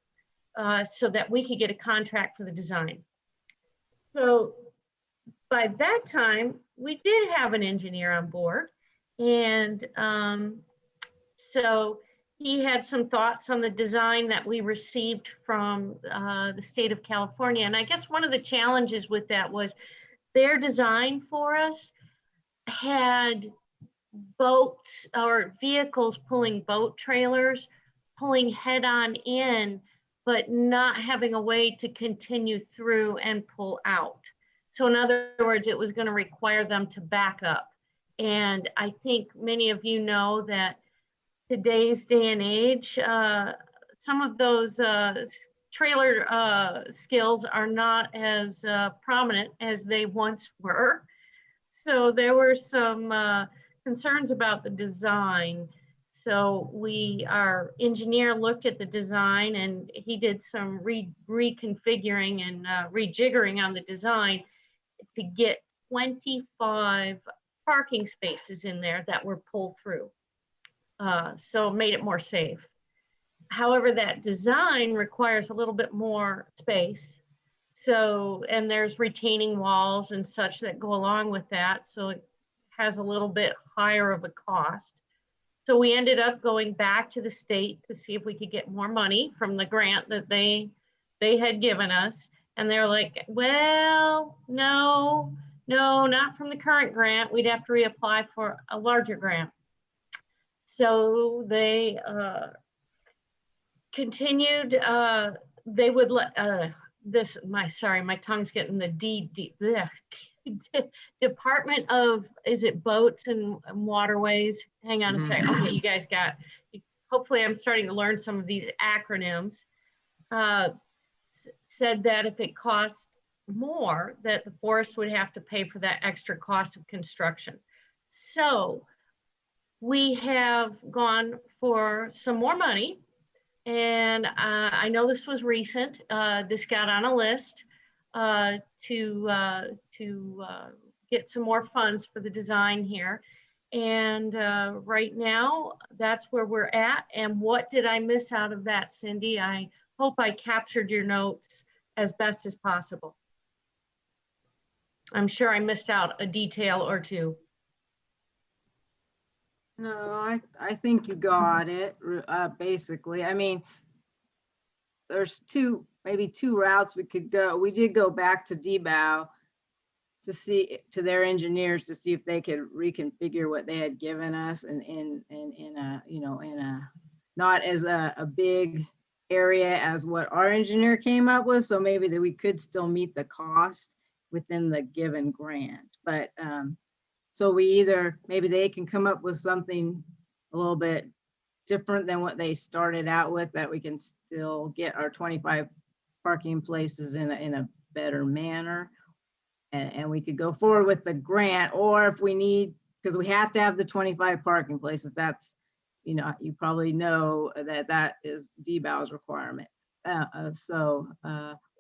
so that we could get a contract for the design. So by that time, we did have an engineer on board. And so he had some thoughts on the design that we received from the state of California. And I guess one of the challenges with that was their design for us had boats or vehicles pulling boat trailers, pulling head on in, but not having a way to continue through and pull out. So in other words, it was going to require them to back up. And I think many of you know that today's day and age, some of those trailer skills are not as prominent as they once were. So there were some concerns about the design. So our engineer looked at the design and he did some reconfiguring and rejiggering on the design to get 25 parking spaces in there that were pulled through. So it made it more safe. However, that design requires a little bit more space. So, and there's retaining walls and such that go along with that. So it has a little bit higher of a cost. So we ended up going back to the state to see if we could get more money from the grant that they had given us. And they're like, well, no, not from the current grant. We'd have to reapply for a larger grant. So they continued, they would let my tongue's getting the Department of, is it boats and waterways? Hang on a second. Okay, you guys got, hopefully I'm starting to learn some of these acronyms. Said that if it cost more, that the forest would have to pay for that extra cost of construction. So we have gone for some more money. And I know this was recent. This got on a list to get some more funds for the design here. And right now, that's where we're at. And what did I miss out of that, Cindy? I hope I captured your notes as best as possible. I'm sure I missed out a detail or two. No, I think you got it, basically. I mean, there's maybe two routes we could go. We did go back to DBOW to their engineers to see if they could reconfigure what they had given us and in a not as a big area as what our engineer came up with. So maybe that we could still meet the cost within the given grant. But so we either, maybe they can come up with something a little bit different than what they started out with, that we can still get our 25 parking places in a better manner. And we could go forward with the grant, or if we need, because we have to have the 25 parking places, that's, you probably know that is DBOW's requirement.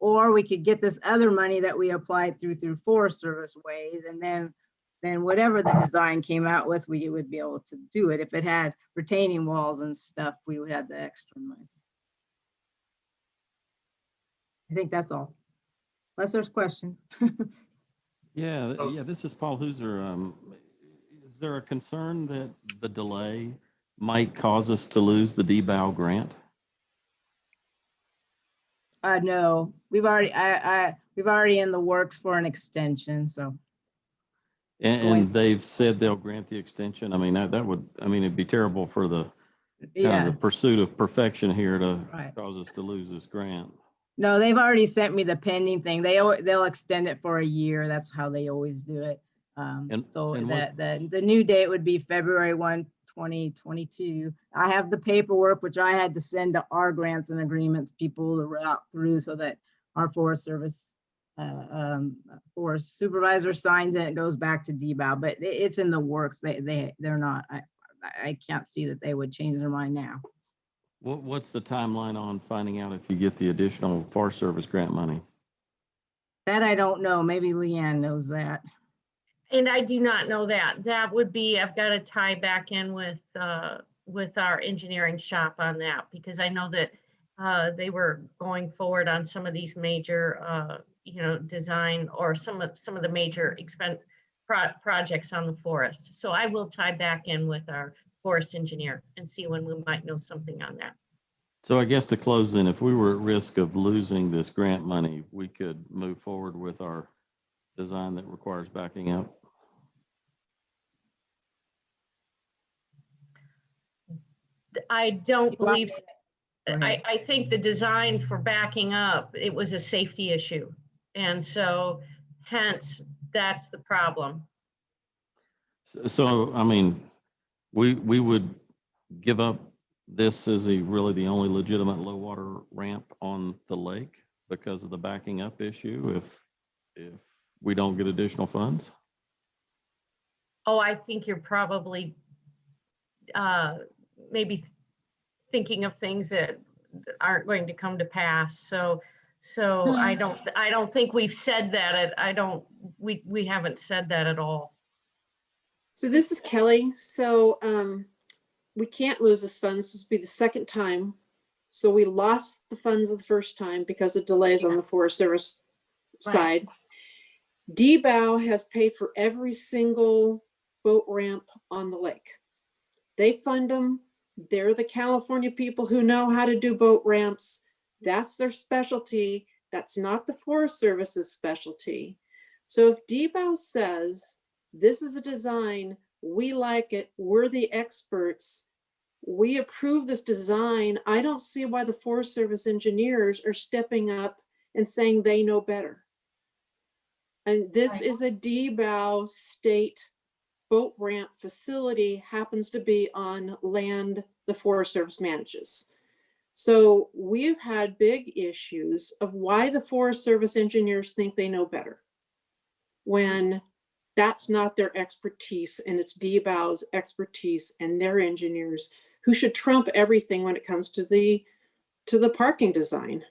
Or we could get this other money that we applied through Forest Service ways, and then whatever the design came out with, we would be able to do it. If it had retaining walls and stuff, we would have the extra money. I think that's all, unless there's questions. Yeah, this is Paul Hooser. Is there a concern that the delay might cause us to lose the DBOW grant? No, we've already in the works for an extension, so. And they've said they'll grant the extension. I mean, that would, it'd be terrible for the kind of the pursuit of perfection here to cause us to lose this grant. No, they've already sent me the pending thing. They'll extend it for a year. That's how they always do it. The new date would be February 1, 2022. I have the paperwork, which I had to send to our grants and agreements people to route through so that our Forest Service forest supervisor signs it. It goes back to DBOW, but it's in the works. They're not. I can't see that they would change their mind now. What's the timeline on finding out if you get the additional Forest Service grant money? That I don't know. Maybe Leanne knows that. And I do not know that. That would be, I've got to tie back in with our engineering shop on that, because I know that they were going forward on some of these major, design or some of the major projects on the forest. So I will tie back in with our forest engineer and see when we might know something on that. So I guess to close in, if we were at risk of losing this grant money, we could move forward with our design that requires backing up. I don't believe so. I think the design for backing up, it was a safety issue. And so hence that's the problem. So I mean, we would give up this as really the only legitimate low water ramp on the lake because of the backing up issue if we don't get additional funds? Oh, I think you're probably maybe thinking of things that aren't going to come to pass. So I don't think we've said that. We haven't said that at all. So this is Kelly. So we can't lose this funds. This will be the second time. So we lost the funds the first time because of delays on the Forest Service side. DBOW has paid for every single boat ramp on the lake. They fund them. They're the California people who know how to do boat ramps. That's their specialty. That's not the Forest Service's specialty. So if DBOW says, this is a design, we like it, we're the experts, we approve this design, I don't see why the Forest Service engineers are stepping up and saying they know better. And this is a DBOW state boat ramp facility, happens to be on land the Forest Service manages. So we've had big issues of why the Forest Service engineers think they know better, when that's not their expertise, and it's DBOW's expertise and their engineers who should trump everything when it comes to the parking design.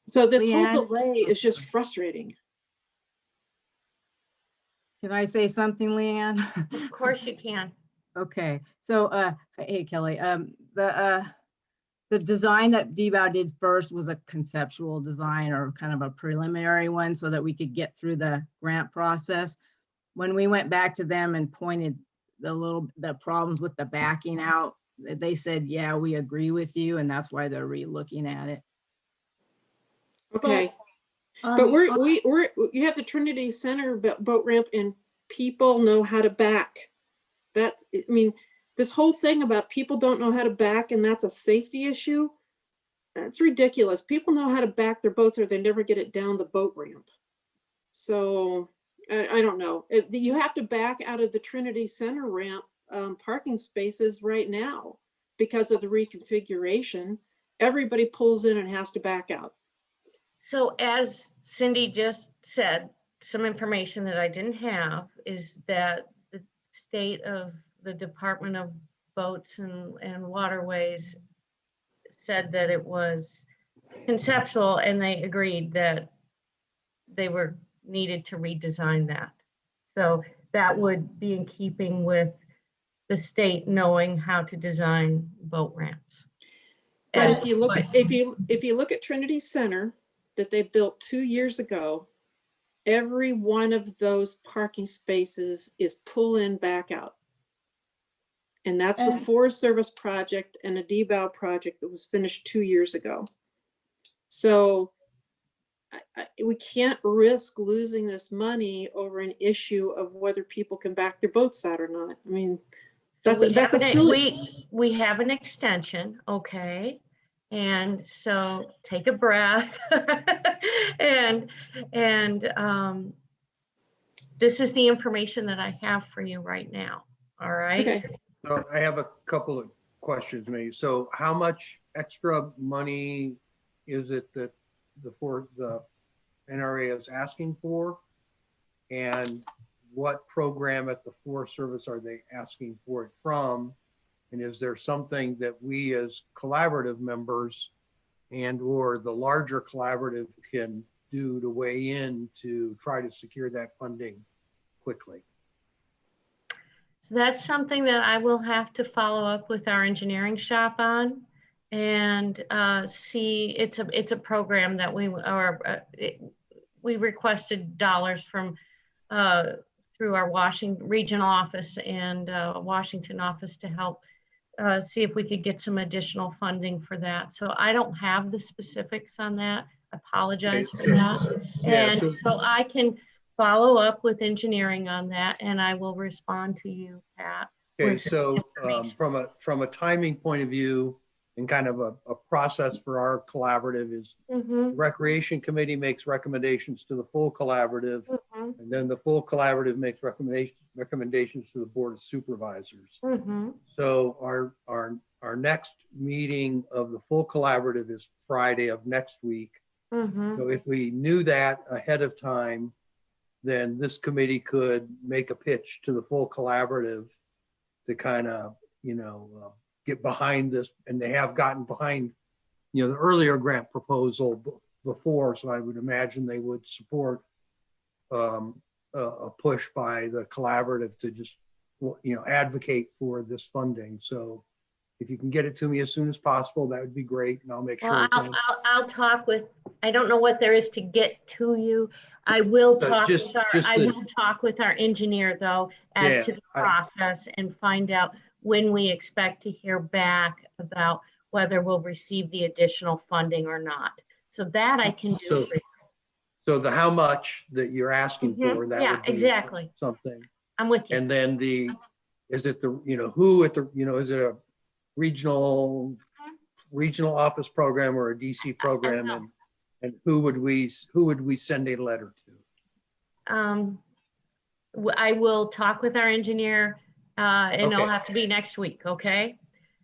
So this whole Leanne? delay is just frustrating. Can I say something, Leanne? Of course you can. Okay, so hey Kelly, the design that DBOW did first was a conceptual design, or kind of a preliminary one, so that we could get through the grant process. When we went back to them and pointed the problems with the backing out, they said, yeah, we agree with you, and that's why they're re-looking at it. Okay. But you have the Trinity Center boat ramp, and people know how to back. I mean, this whole thing about people don't know how to back and that's a safety issue, that's ridiculous. People know how to back their boats, or they never get it down the boat ramp. So I don't know. You have to back out of the Trinity Center ramp parking spaces right now because of the reconfiguration. Everybody pulls in and has to back out. So as Cindy just said, some information that I didn't have is that the state of the Department of Boats and Waterways said that it was conceptual, and they agreed that they were needed to redesign that. So that would be in keeping with the state knowing how to design boat ramps. But if you look at Trinity Center that they built 2 years ago, every one of those parking spaces is pull in, back out. And that's the Forest Service project and a DBOW project that was finished 2 years ago. So we can't risk losing this money over an issue of whether people can back their boats out or not. I mean, that's a silly. We have an extension, okay? And so take a breath. and this is the information that I have for you right now. All right. Okay. So I have a couple of questions, maybe. So how much extra money is it that the NRA is asking for? And what program at the Forest Service are they asking for it from? And is there something that we as collaborative members and or the larger collaborative can do to weigh in to try to secure that funding quickly? So that's something that I will have to follow up with our engineering shop on, and see. It's a program that we requested dollars from through our Washington regional office and Washington office to help see if we could get some additional funding for that. So I don't have the specifics on that. Apologize for that. And so I can follow up with engineering on that, and I will respond to you, Pat. Okay, so from a timing point of view and kind of a process for our collaborative is the Recreation Committee makes recommendations to the full collaborative, and then the full collaborative makes recommendations to the Board of Supervisors. So our next meeting of the full collaborative is Friday of next week. So if we knew that ahead of time, then this committee could make a pitch to the full collaborative to kind of, get behind this. And they have gotten behind, the earlier grant proposal before. So I would imagine they would support a push by the collaborative to just, advocate for this funding. So if you can get it to me as soon as possible, that would be great. And I'll make sure. I'll talk with, I don't know what there is to get to you. I will talk with our engineer though, as to the process and find out when we expect to hear back about whether we'll receive the additional funding or not. So that I can do So- for you. So the how much that you're asking for, that Yeah, would be exactly. something. I'm with you. And then is it the, who at the, is it a regional office program or a DC program? will. And who would we send a letter to? I will talk with our engineer, and it'll Okay. have to be next week, okay?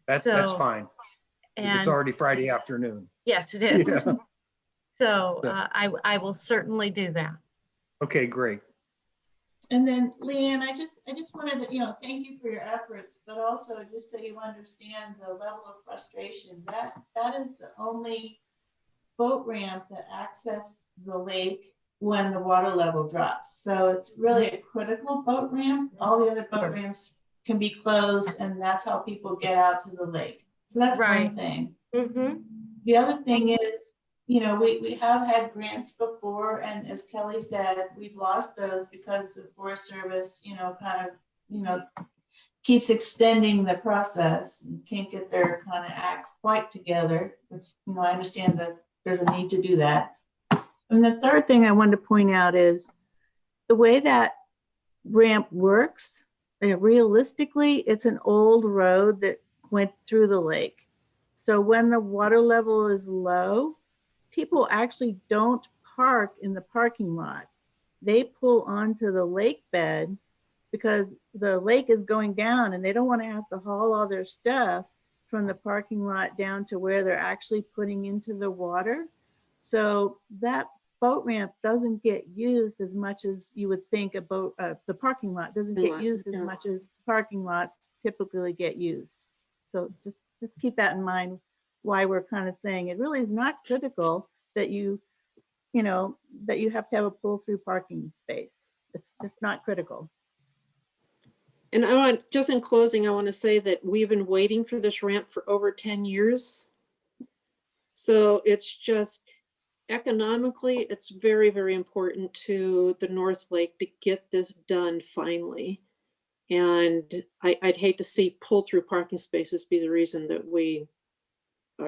That's So- fine. It's And already Friday afternoon. yes, it is. Yeah. So Yeah. I will certainly do that. Okay, great. And then Leanne, I just wanted to, thank you for your efforts, but also just so you understand the level of frustration, that is the only boat ramp that access the lake when the water level drops. So it's really a critical boat ramp. All the other boat ramps can be closed, and that's how people get out to the lake. So that's Right. one thing. Mm-hmm. The other thing is, we have had grants before, and as Kelly said, we've lost those because the Forest Service, keeps extending the process and can't get their kind of act quite together, which, I understand that there's a need to do that. And the third thing I wanted to point out is the way that ramp works, realistically, it's an old road that went through the lake. So when the water level is low, people actually don't park in the parking lot. They pull onto the lake bed because the lake is going down and they don't want to have to haul all their stuff from the parking lot down to where they're actually putting into the water. So that boat ramp doesn't get used as much as you would think the parking lot doesn't get used as much as parking lots typically get used. So just keep that in mind, why we're kind of saying it really is not critical that you have to have a pull-through parking space. It's just not critical. And just in closing, I want to say that we've been waiting for this ramp for over 10 years. So it's just economically, it's very, very important to the North Lake to get this done finally. And I'd hate to see pull-through parking spaces be the reason that we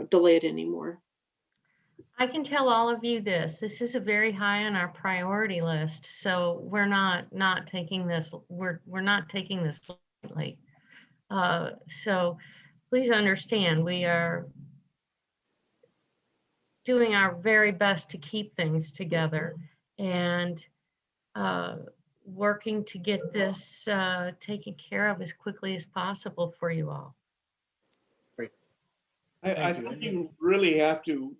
delay it anymore. I can tell all of you this is a very high on our priority list. So we're not taking this, we're not taking this lightly. So please understand, we are doing our very best to keep things together and working to get this taken care of as quickly as possible for you all. I think you really have to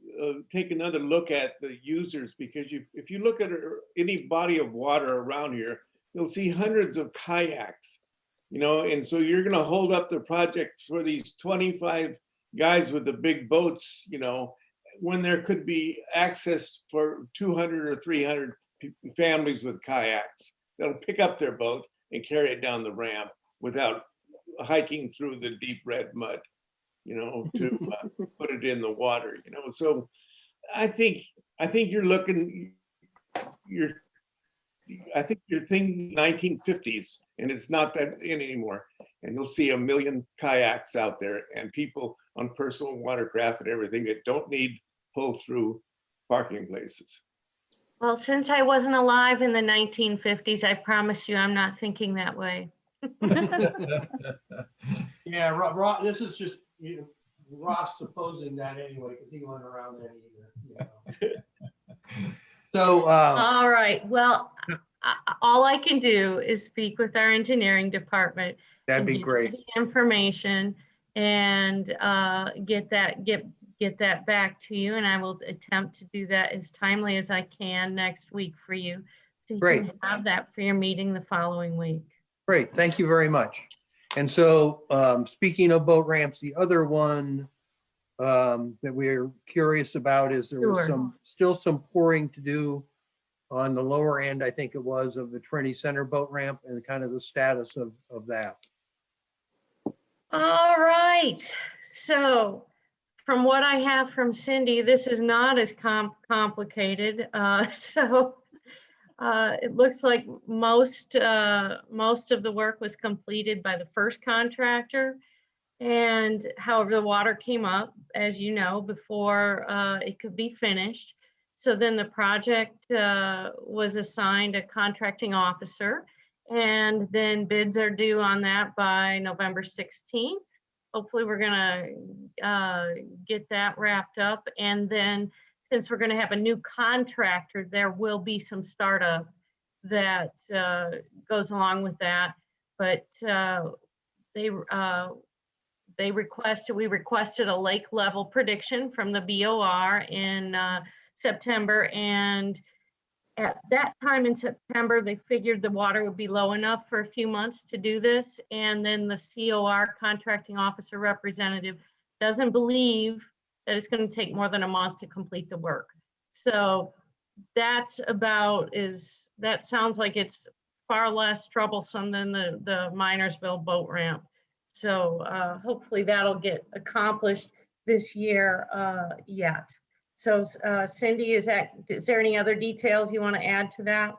take another look at the users, because if you look at any body of water around here, you'll see hundreds of kayaks, and so you're going to hold up the project for these 25 guys with the big boats, when there could be access for 200 or 300 families with kayaks that'll pick up their boat and carry it down the ramp without hiking through the deep red mud, to put it in the water, So I think you're thinking 1950s, and it's not that in anymore. And you'll see 1 million kayaks out there and people on personal watercraft and everything that don't need pull-through parking places. Well, since I wasn't alive in the 1950s, I promise you I'm not thinking that way. Yeah, this is just Ross supposing that anyway, because he wasn't around then either. So all right, well, all I can do is speak with our engineering department. That'd be and get great. the information and get that back to you, and I will attempt to do that as timely as I can next week for you, so you Great. can have that for your meeting the following week. Great, thank you very much. And so speaking of boat ramps, the other one that we're curious about is there was Sure. still some pouring to do on the lower end, I think it was, of the Trinity Center boat ramp, and kind of the status of that. All right, so from what I have from Cindy, this is not as complicated. It looks like most of the work was completed by the first contractor. And however, the water came up, as you know, before it could be finished. So then the project was assigned a contracting officer, and then bids are due on that by November 16th. Hopefully we're gonna get that wrapped up. And then since we're gonna have a new contractor, there will be some startup that goes along with that. But we requested a lake level prediction from the BOR in September. And at that time in September, they figured the water would be low enough for a few months to do this. And then the COR, contracting officer representative, doesn't believe that it's going to take more than a month to complete the work. So that sounds like it's far less troublesome than the Minersville boat ramp. So hopefully that'll get accomplished this year yet. So Cindy, is there any other details you want to add to that?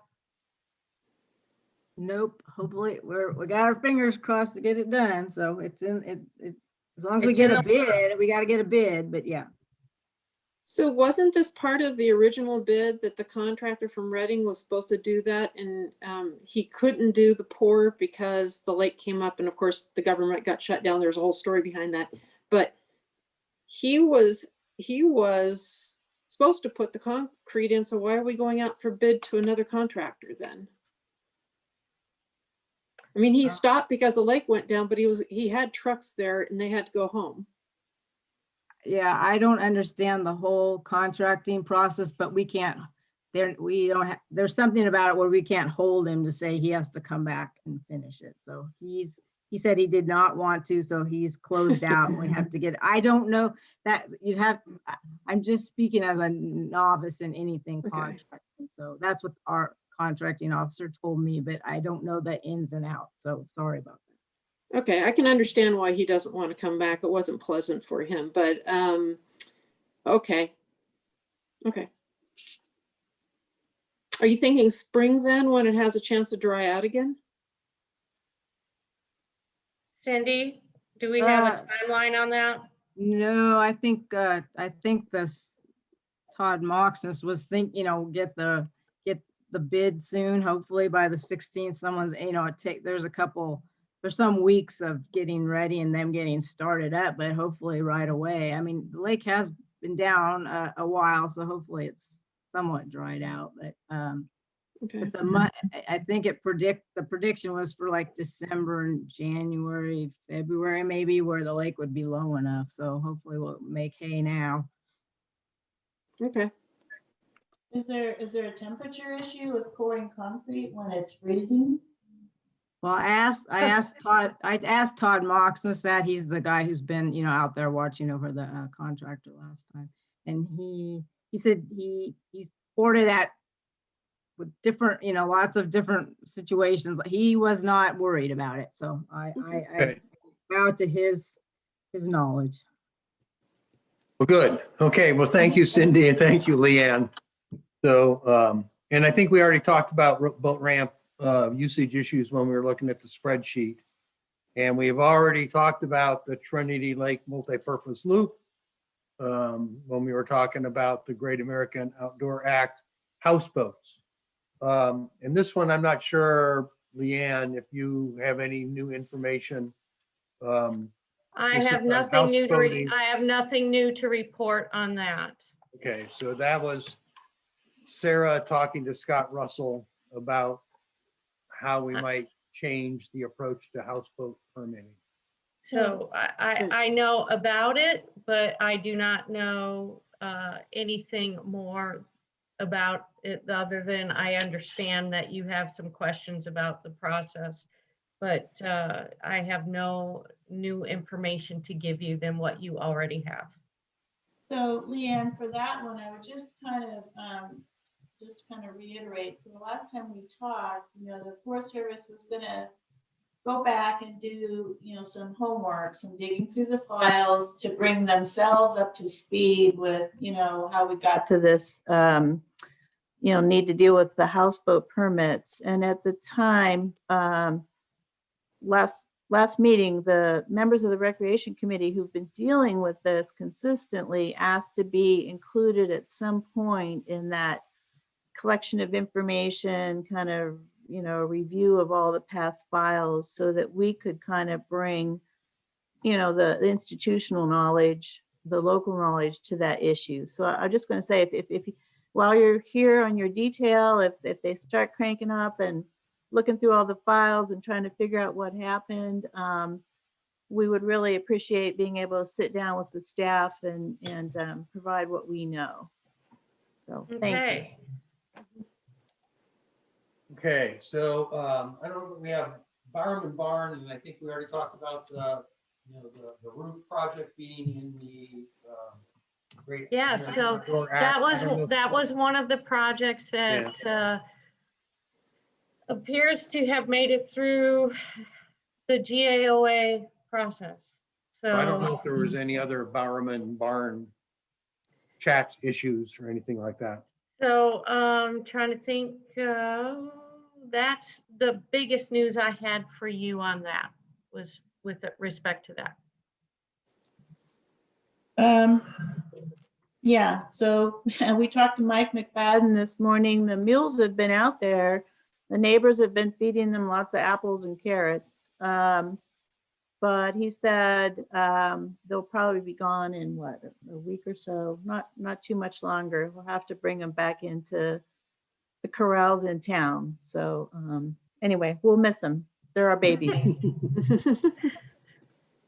Nope. Hopefully we got our fingers crossed to get it done. So it's in it as long as we get a bid, we got to get a bid, but yeah. So wasn't this part of the original bid that the contractor from Reading was supposed to do that, and he couldn't do the pour because the lake came up, and of course the government got shut down. There's a whole story behind that, but he was supposed to put the concrete in. So why are we going out for bid to another contractor then? I mean, he stopped because the lake went down, but he had trucks there and they had to go home. Yeah, I don't understand the whole contracting process, but there's something about it where we can't hold him to say he has to come back and finish it. So he said he did not want to, so he's closed out. And we have to get, I don't know that I'm just speaking as a novice in anything contracting. So that's what our contracting officer told me, but I don't know the ins and outs. So sorry about that. Okay, I can understand why he doesn't want to come back. It wasn't pleasant for him, but okay. Are you thinking spring then, when it has a chance to dry out again? Cindy, do we have a timeline on that? No, I think this Todd Moxness was get the bid soon, hopefully by the 16th. Someone's, there's some weeks of getting ready and them getting started up, but hopefully right away. I mean, the lake has been down a while, so hopefully it's somewhat dried out. But but I think the prediction was for like December and January, February maybe, where the lake would be low enough. So hopefully we'll make hay now. Okay. Is there a temperature issue with pouring concrete when it's freezing? Well, I asked Todd Moxness that. He's the guy who's been, out there watching over the contractor last time. And he said he's poured it with different, lots of different situations. He was not worried about it. So I bow to his knowledge. Well, good. Okay. Well, thank you, Cindy, and thank you, Leanne. So, and I think we already talked about boat ramp usage issues when we were looking at the spreadsheet. And we've already talked about the Trinity Lake Multipurpose Loop when we were talking about the Great American Outdoor Act houseboats. And this one, I'm not sure, Leanne, if you have any new information. I have nothing new to report on that. Okay, so that was Sarah talking to Scott Russell about how we might change the approach to houseboat permitting. So I know about it, but I do not know anything more about it other than I understand that you have some questions about the process, but I have no new information to give you than what you already have. So Leanne, for that one, I would just kind of reiterate. So the last time we talked, the Forest Service was going to go back and do, some homework, some digging through the files to bring themselves up to speed with, how we got to this, need to deal with the houseboat permits. And at the time, last meeting, the members of the Recreation Committee who've been dealing with this consistently asked to be included at some point in that collection of information, kind of, review of all the past files so that we could kind of bring, the institutional knowledge, the local knowledge to that issue. So I'm just going to say, if while you're here on your detail, if they start cranking up and looking through all the files and trying to figure out what happened, we would really appreciate being able to sit down with the staff and provide what we know. So thank you. Okay. Okay, so I don't know, we have Bowerman Barn, and I think we already talked about the roof project being in the great. Yeah, so Outdoor that Act. I was don't know if- that was one of the projects that appears to have made it through the GAOA process. So I don't know if there was any other Bowerman Barn chat issues or anything like that. So trying to think, that's the biggest news I had for you on that, was with respect to that. Yeah, so we talked to Mike McFadden this morning. The mules have been out there. The neighbors have been feeding them lots of apples and carrots. But he said they'll probably be gone in a week or so, not too much longer. We'll have to bring them back into the corrals in town. So anyway, we'll miss them. They're our babies.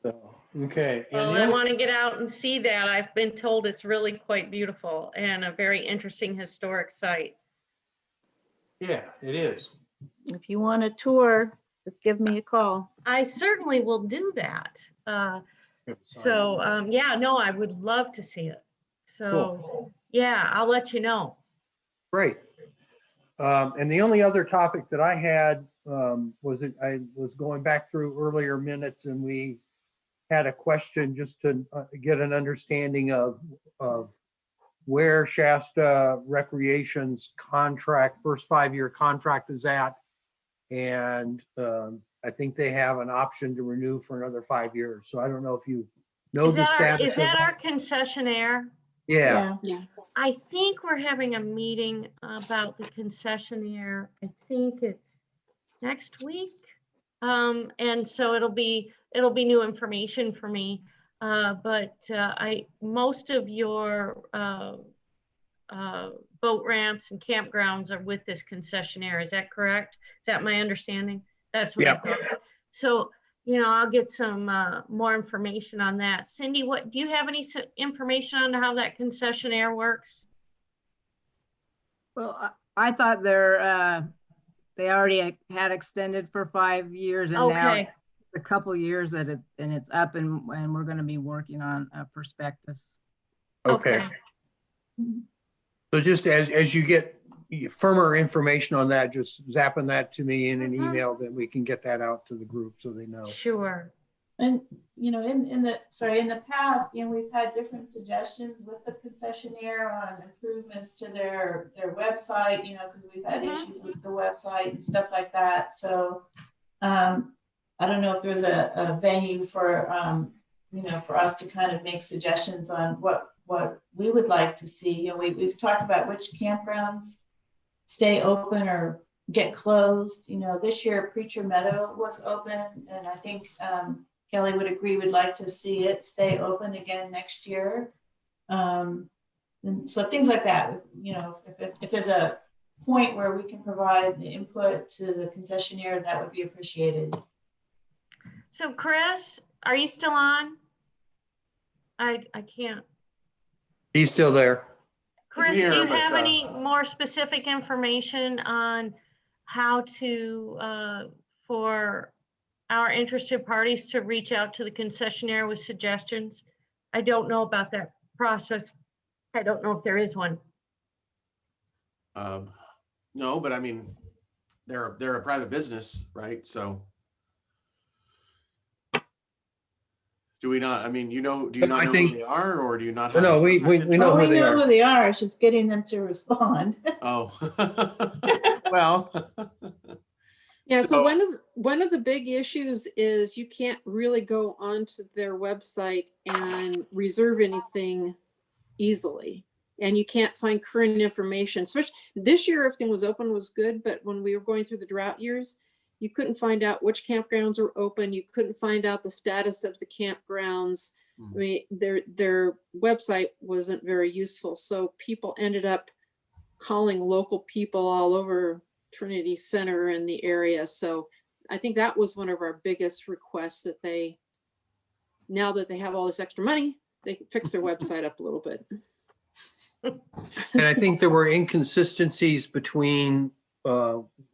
So, okay. And Well, the I other- want to get out and see that. I've been told it's really quite beautiful and a very interesting historic site. Yeah, it is. If you want a tour, just give me a call. I certainly will do that. So yeah, no, I would love to see it. So yeah, I'll let you know. Great. And the only other topic that I had was that I was going back through earlier minutes, and we had a question just to get an understanding of where Shasta Recreation's contract, first 5-year contract is at. And I think they have an option to renew for another 5 years. So I don't know if you know Is the that our, status is of that that. our concessionaire? Yeah, I think we're having a meeting about the concessionaire. I think it's next week. And so it'll be new information for me. But most of your boat ramps and campgrounds are with this concessionaire. Is that correct? Is that my understanding? That's what I thought. So, I'll get some more information on that. Cindy, do you have any information on how that concessionaire works? Well, I thought they already had extended for 5 years, and now Okay. a couple years and it's up, and we're going to be working on a prospectus. okay. So just as you get firmer information on that, just zapping that to me in an email, then we can get that out to the group so they know. Sure. And in the past, we've had different suggestions with the concessionaire on improvements to their website, because we've had issues with the website and stuff like that. So I don't know if there's a venue for for us to kind of make suggestions on what we would like to see. We've talked about which campgrounds stay open or get closed. This year Preacher Meadow was open, and I think Kelly would agree, we'd like to see it stay open again next year. And so things like that, if there's a point where we can provide the input to the concessionaire, that would be appreciated. So Chris, are you still on? I can't. He's still there. Chris, Here, do you but, have any more specific information on how to, for our interested parties to reach out to the concessionaire with suggestions? I don't know about that process. I don't know if there is one. No, but I mean, they're a private business, right? So Do we not? I mean, do you not know who they are, or do you not have? No, we know Oh, who we they know are. who they are. It's just getting them to respond. Oh, well. Yeah, so So- one of the big issues is you can't really go onto their website and reserve anything easily. And you can't find current information, especially this year, everything was open, was good, but when we were going through the drought years, you couldn't find out which campgrounds were open. You couldn't find out the status of the campgrounds. I mean, their website wasn't very useful. So people ended up calling local people all over Trinity Center and the area. So I think that was one of our biggest requests, that now that they have all this extra money, they can fix their website up a little bit. And I think there were inconsistencies between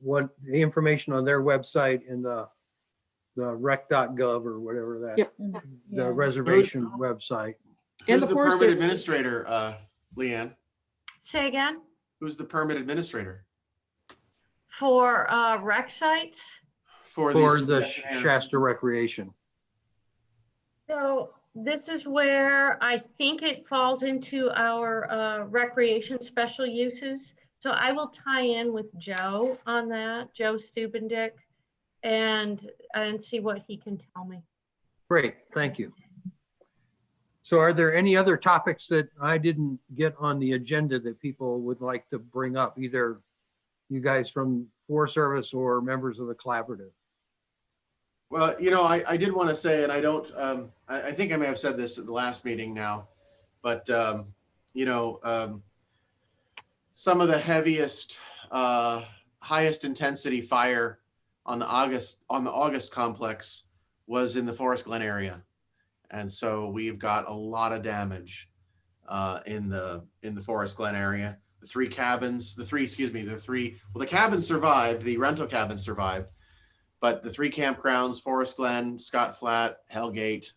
what the information on their website and the rec.gov or whatever that, Yep. the reservation website. And Who's the Forest permit Services. administrator, Leanne? Say again? Who's the permit administrator For rec sites? for For these the concession Shasta Recreation. So this is where I think it falls into our recreation special uses. So I will tie in with Joe on that, Joe Stubendick, and see what he can tell me. Great, thank you. So are there any other topics that I didn't get on the agenda that people would like to bring up, either you guys from Forest Service or members of the collaborative? Well, I did want to say, and I don't, I think I may have said this at the last meeting now, but, some of the heaviest, highest intensity fire on the August complex was in the Forest Glen area. And so we've got a lot of damage in the Forest Glen area. The cabins survived, the rental cabins survived, but the 3 campgrounds, Forest Glen, Scott Flat, Hellgate,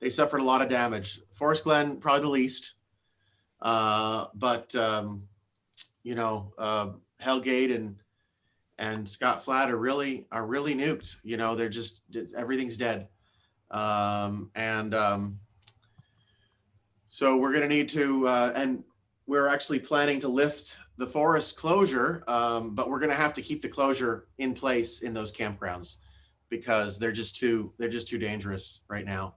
they suffered a lot of damage. Forest Glen, probably the least, but Hellgate and Scott Flat are really nuked. They're just, everything's dead. So we're going to need to, and we're actually planning to lift the forest closure, but we're going to have to keep the closure in place in those campgrounds because they're just too dangerous right now.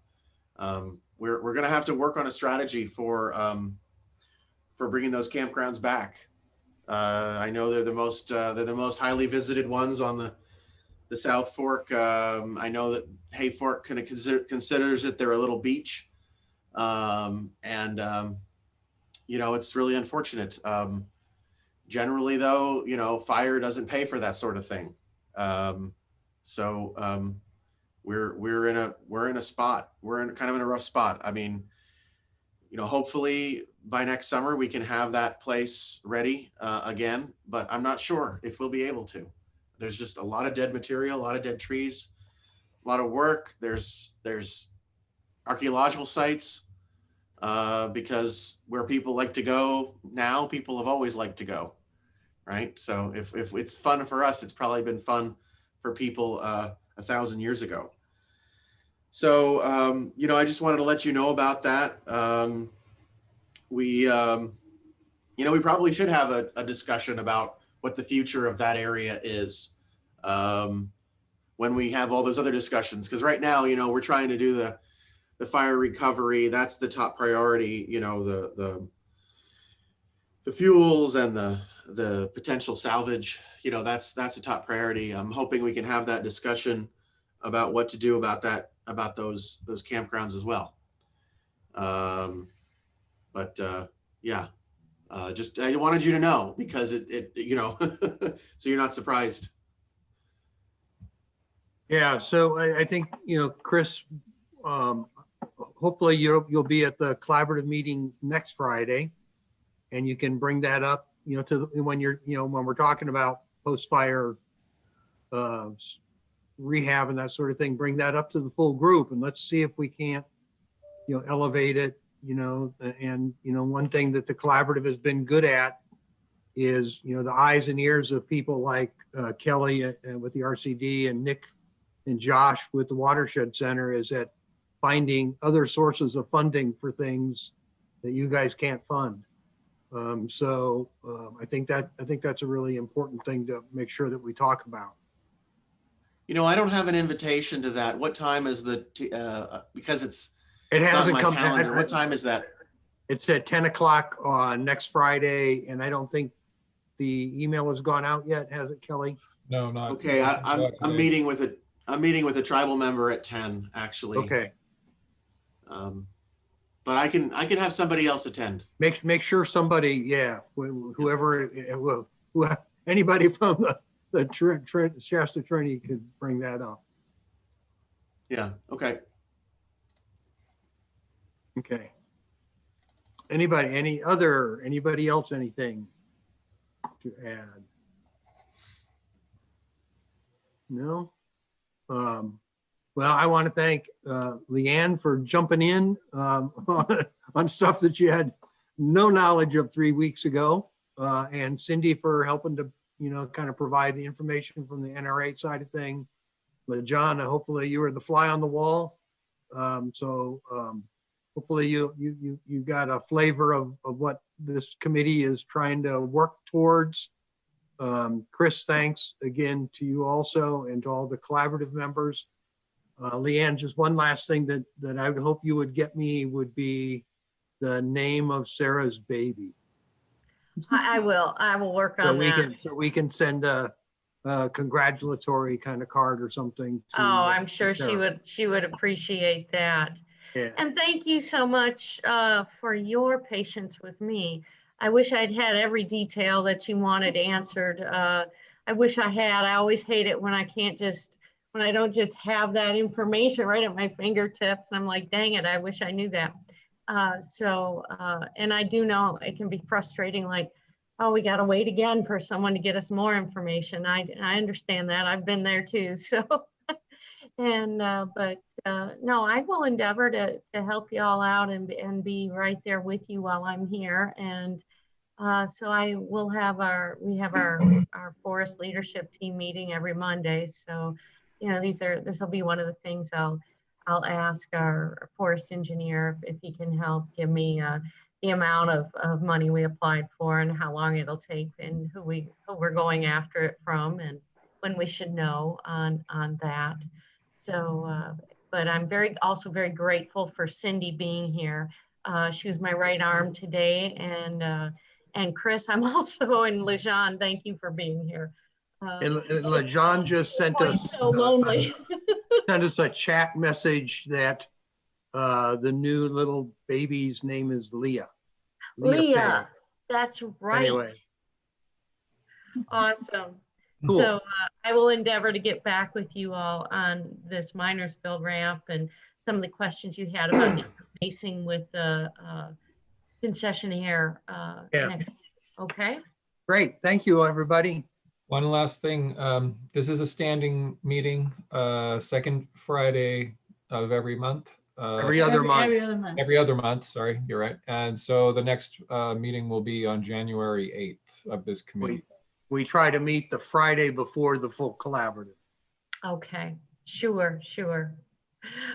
We're going to have to work on a strategy for bringing those campgrounds back. I know they're the most highly visited ones on the South Fork. I know that Hay Fork kind of considers it their little beach. It's really unfortunate. Generally though, fire doesn't pay for that sort of thing. We're in a spot. We're kind of in a rough spot. I mean, hopefully by next summer we can have that place ready again, but I'm not sure if we'll be able to. There's just a lot of dead material, a lot of dead trees, a lot of work. There's archaeological sites because where people like to go now, people have always liked to go, right? So if it's fun for us, it's probably been fun for people 1,000 years ago. So, I just wanted to let you know about that. We probably should have a discussion about what the future of that area is when we have all those other discussions. Because right now, we're trying to do the fire recovery. That's the top priority. The fuels and the potential salvage. That's the top priority. I'm hoping we can have that discussion about what to do about that, about those campgrounds as well. Just I wanted you to know because it so you're not surprised. Yeah, so I think, Chris, hopefully you'll be at the collaborative meeting next Friday, and you can bring that up, to when we're talking about post-fire rehab and that sort of thing, bring that up to the full group, and let's see if we can't, elevate it, and one thing that the collaborative has been good at is, the eyes and ears of people like Kelly with the RCD and Nick and Josh with the Watershed Center, is that finding other sources of funding for things that you guys can't fund. I think that's a really important thing to make sure that we talk about. You know, I don't have an invitation to that. What time is because it's It not hasn't my come. calendar. What time is that? It's at 10 o'clock on next Friday, and I don't think the email has gone out yet, has it, Kelly? No, not. Okay, not I'm today. meeting with a tribal member at 10, actually. Okay. But I can have somebody else attend. Make sure somebody, yeah, anybody from the Shasta Trinity could bring that up. Yeah, okay. Okay. Anybody else, anything to add? No? Well, I want to thank Leanne for jumping in on stuff that you had no knowledge of 3 weeks ago, and Cindy for helping to, kind of provide the information from the NRA side of thing. John, hopefully you were the fly on the wall. Hopefully you got a flavor of what this committee is trying to work towards. Chris, thanks again to you also and to all the collaborative members. Leanne, just one last thing that I would hope you would get me would be the name of Sarah's baby. I will work on that. So we can send a congratulatory kind of card or something. Oh, I'm sure she would appreciate that. Yeah. And thank you so much for your patience with me. I wish I'd had every detail that you wanted answered. I wish I had. I always hate it when I don't just have that information right at my fingertips. I'm like, dang it, I wish I knew that. And I do know it can be frustrating, like, oh, we got to wait again for someone to get us more information. I understand that. I've been there too. So, no, I will endeavor to help you all out and be right there with you while I'm here. And so we have our forest leadership team meeting every Monday. So, this will be one of the things I'll ask our forest engineer if he can help give me the amount of money we applied for and how long it'll take and who we're going after it from and when we should know on that. So, but I'm also very grateful for Cindy being here. She was my right arm today, and Chris, I'm also, and Lejean, thank you for being here. And Lejean just sent us so lonely. sent us a chat message that the new little baby's name is Leah. Leah, that's right. Anyway. Awesome. Cool. So I will endeavor to get back with you all on this Minersville ramp and some of the questions you had about interfacing with the concessionaire next week. Okay. Great. Thank you, everybody. One last thing. This is a standing meeting, second Friday of every month. Every other month. Every other month, sorry, you're right. And so the next meeting will be on January 8th of this committee. We try to meet the Friday before the full collaborative. Okay, sure.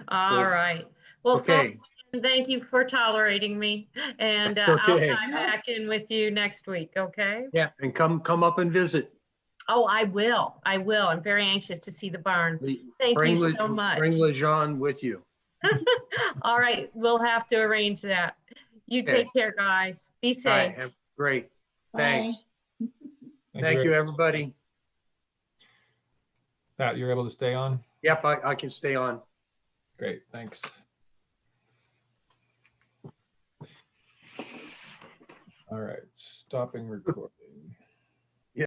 All right. Well, okay. Folks, thank you for tolerating me, and okay. I'll chime back in with you next week. Okay. Yeah, and come up and visit. Oh, I will. I'm very anxious to see the barn. Thank you so much. Bring Lejean with you. All right, we'll have to arrange that. You take care, guys. Be safe. Right, great. Bye. Thanks. Thank you, everybody. Pat, you're able to stay on? Yep, I can stay on. Great, thanks. All right, stopping recording.